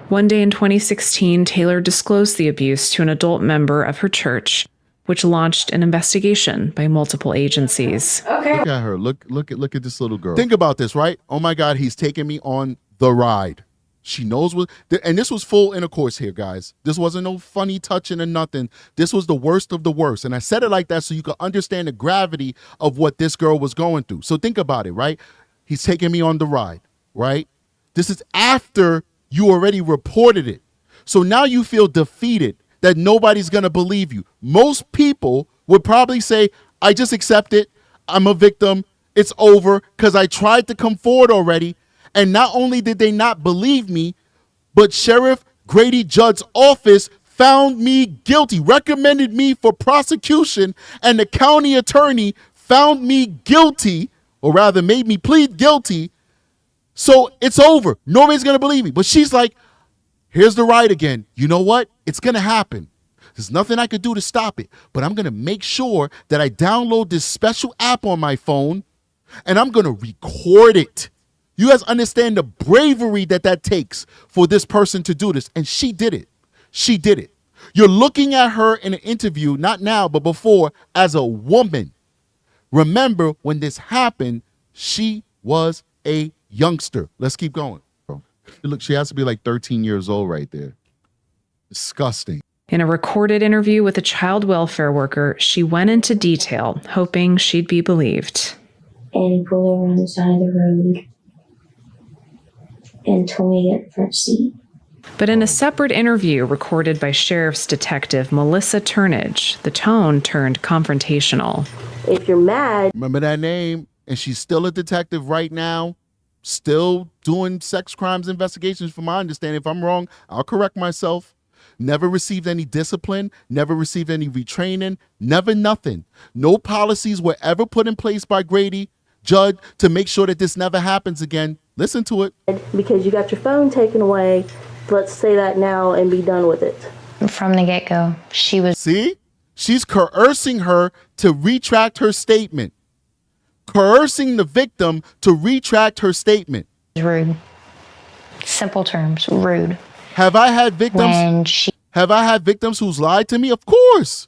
G: One day in 2016, Taylor disclosed the abuse to an adult member of her church, which launched an investigation by multiple agencies.
B: Okay. Look at her. Look at this little girl. Think about this, right? Oh my God, he's taking me on the ride. She knows what, and this was full intercourse here, guys. This wasn't no funny touching or nothing. This was the worst of the worst. And I said it like that so you could understand the gravity of what this girl was going through. So think about it, right? He's taking me on the ride, right? This is after you already reported it. So now you feel defeated that nobody's going to believe you. Most people would probably say, I just accept it. I'm a victim. It's over because I tried to come forward already. And not only did they not believe me, but Sheriff Grady Judd's office found me guilty, recommended me for prosecution, and the county attorney found me guilty, or rather made me plead guilty. So it's over. Nobody's going to believe me. But she's like, here's the ride again. You know what? It's going to happen. There's nothing I could do to stop it, but I'm going to make sure that I download this special app on my phone and I'm going to record it. You guys understand the bravery that takes for this person to do this. And she did it. She did it. You're looking at her in an interview, not now, but before, as a woman. Remember, when this happened, she was a youngster. Let's keep going. Look, she has to be like 13 years old right there. Disgusting.
G: In a recorded interview with a child welfare worker, she went into detail, hoping she'd be believed.
H: And he pulled over on the side of the road and told me to get the front seat.
G: But in a separate interview recorded by Sheriff's Detective Melissa Turnage, the tone turned confrontational.
H: If you're mad...
B: Remember that name? And she's still a detective right now, still doing sex crimes investigations from my understanding. If I'm wrong, I'll correct myself. Never received any discipline, never received any retraining, never nothing. No policies were ever put in place by Grady, Judd, to make sure that this never happens again. Listen to it.
H: Because you got your phone taken away, let's say that now and be done with it.
F: From the get-go, she was...
B: See? She's coercing her to retract her statement. Coercing the victim to retract her statement.
F: Rude. Simple terms, rude.
B: Have I had victims? Have I had victims who's lied to me? Of course.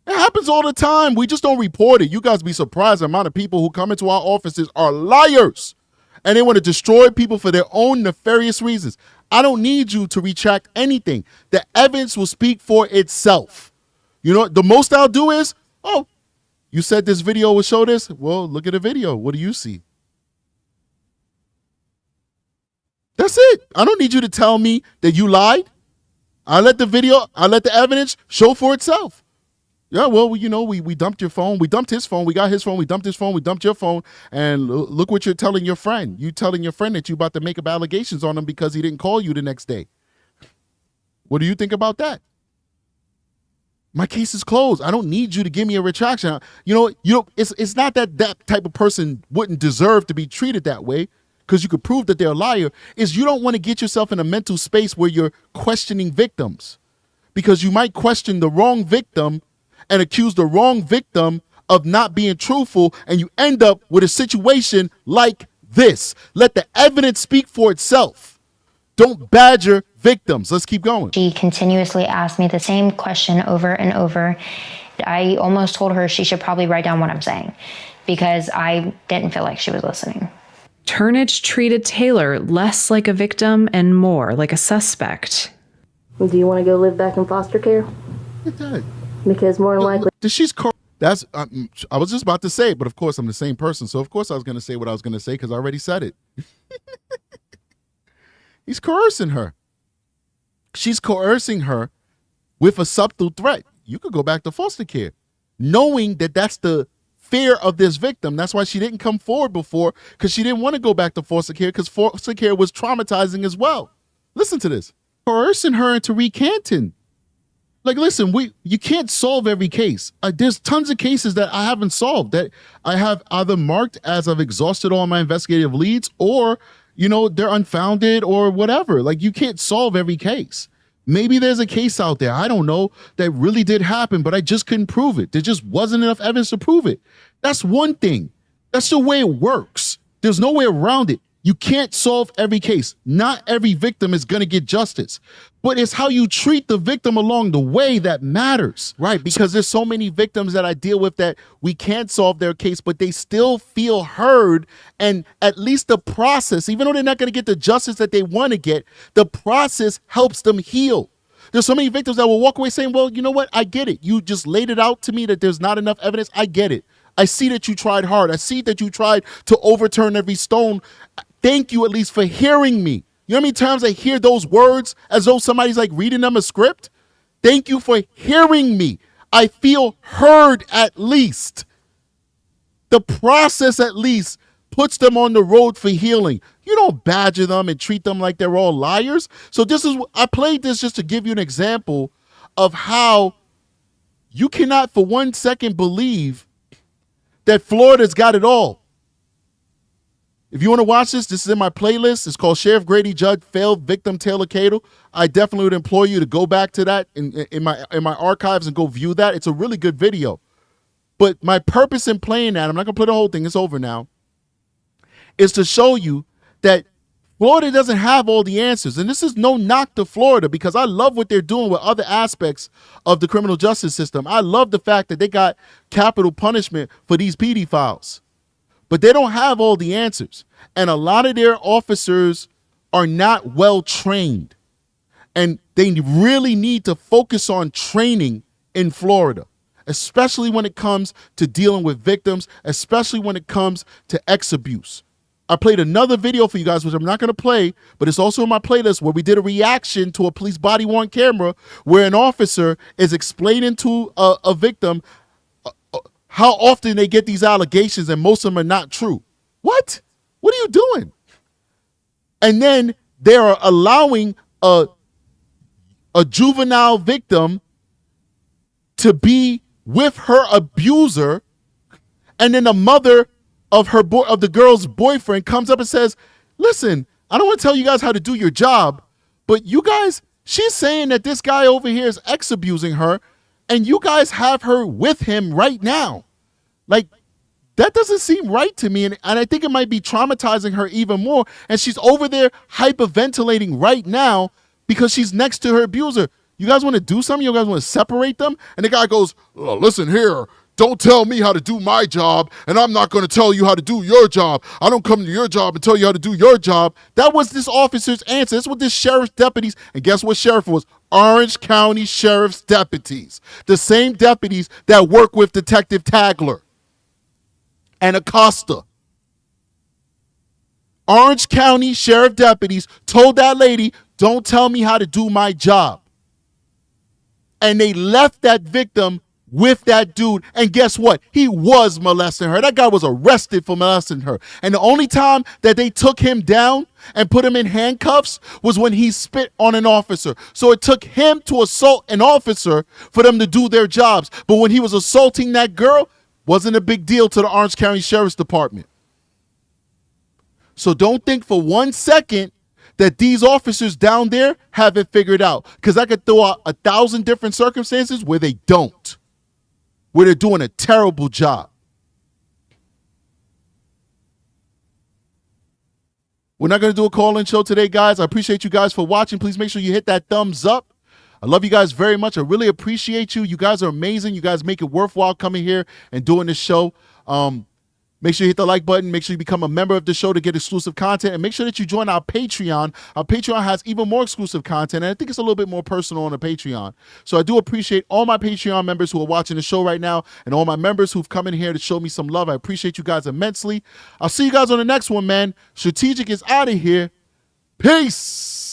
B: It happens all the time. We just don't report it. You guys be surprised the amount of people who come into our offices are liars. And they want to destroy people for their own nefarious reasons. I don't need you to retract anything. The evidence will speak for itself. You know, the most I'll do is, oh, you said this video will show this? Well, look at the video. What do you see? That's it. I don't need you to tell me that you lied. I let the evidence show for itself. Yeah, well, you know, we dumped your phone. We dumped his phone. We got his phone. We dumped his phone. We dumped your phone. And look what you're telling your friend. You telling your friend that you about to make up allegations on him because he didn't call you the next day. What do you think about that? My case is closed. I don't need you to give me a retraction. You know, it's not that type of person wouldn't deserve to be treated that way because you could prove that they're a liar. Is you don't want to get yourself in a mental space where you're questioning victims because you might question the wrong victim and accuse the wrong victim of not being truthful, and you end up with a situation like this. Let the evidence speak for itself. Don't badger victims. Let's keep going.
F: She continuously asked me the same question over and over. I almost told her she should probably write down what I'm saying because I didn't feel like she was listening.
G: Turnage treated Taylor less like a victim and more like a suspect.
H: Do you want to go live back in foster care?
B: Look at that.
H: Because more than likely...
B: That's I was just about to say it, but of course I'm the same person. So of course I was going to say what I was going to say because I already said it. He's coercing her. She's coercing her with a subtle threat. You could go back to foster care, knowing that that's the fear of this victim. That's why she didn't come forward before, because she didn't want to go back to foster care because foster care was traumatizing as well. Listen to this. Coercing her into recanting. Like, listen, you can't solve every case. There's tons of cases that I haven't solved that I have either marked as I've exhausted all my investigative leads or, you know, they're unfounded or whatever. Like, you can't solve every case. Maybe there's a case out there, I don't know, that really did happen, but I just couldn't prove it. There just wasn't enough evidence to prove it. That's one thing. That's the way it works. There's no way around it. You can't solve every case. Not every victim is going to get justice. But it's how you treat the victim along the way that matters, right? Because there's so many victims that I deal with that we can't solve their case, but they still feel heard. And at least the process, even though they're not going to get the justice that they want to get, the process helps them heal. There's so many victims that will walk away saying, well, you know what? I get it. You just laid it out to me that there's not enough evidence. I get it. I see that you tried hard. I see that you tried to overturn every stone. Thank you at least for hearing me. You know how many times I hear those words as though somebody's like reading them a script? Thank you for hearing me. I feel heard at least. The process at least puts them on the road for healing. You don't badger them and treat them like they're all liars. So I played this just to give you an example of how you cannot for 1 second believe that Florida's got it all. If you want to watch this is in my playlist. It's called Sheriff Grady Judd Failed Victim Taylor Cadle. I definitely would implore you to go back to that in my archives and go view that. It's a really good video. But my purpose in playing that, I'm not going to play the whole thing, it's over now, is to show you that Florida doesn't have all the answers. And this is no knock to Florida because I love what they're doing with other aspects of the criminal justice system. I love the fact that they got capital punishment for these pedophiles. But they don't have all the answers. And a lot of their officers are not well trained. And they really need to focus on training in Florida, especially when it comes to dealing with victims, especially when it comes to ex abuse. I played another video for you guys, which I'm not going to play, but it's also in my playlist, where we did a reaction to a police body-worn camera where an officer is explaining to a victim how often they get these allegations, and most of them are not true. What? What are you doing? And then they are allowing a juvenile victim to be with her abuser, and then the mother of the girl's boyfriend comes up and says, listen, I don't want to tell you guys how to do your job, but you guys, she's saying that this guy over here is ex-abusing her, and you guys have her with him right now. Like, that doesn't seem right to me, and I think it might be traumatizing her even more, and she's over there hyperventilating right now because she's next to her abuser. You guys want to do something? You guys want to separate them? And the guy goes, oh, listen here, don't tell me how to do my job, and I'm not going to tell you how to do your job. I don't come to your job and tell you how to do your job. That was this officer's answer. That's what this sheriff's deputies, and guess what sheriff was? Orange County Sheriff's deputies. The same deputies that work with Detective Tagler and Acosta. Orange County Sheriff deputies told that lady, don't tell me how to do my job. And they left that victim with that dude. And guess what? He was molesting her. That guy was arrested for molesting her. And the only time that they took him down and put him in handcuffs was when he spit on an officer. So it took him to assault an officer for them to do their jobs. But when he was assaulting that girl, wasn't a big deal to the Orange County Sheriff's Department. So don't think for 1 second that these officers down there have it figured out, because I could throw out 1,000 different circumstances where they don't, where they're doing a terrible job. We're not going to do a call-in show today, guys. I appreciate you guys for watching. Please make sure you hit that thumbs up. I love you guys very much. I really appreciate you. You guys are amazing. You guys make it worthwhile coming here and doing this show. Make sure you hit the like button. Make sure you become a member of the show to get exclusive content. And make sure that you join our Patreon. Our Patreon has even more exclusive content. And I think it's a little bit more personal on the Patreon. So I do appreciate all my Patreon members who are watching the show right now, and all my members who've come in here to show me some love. I appreciate you guys immensely. I'll see you guys on the next one, man. Strategic is out of here. Peace.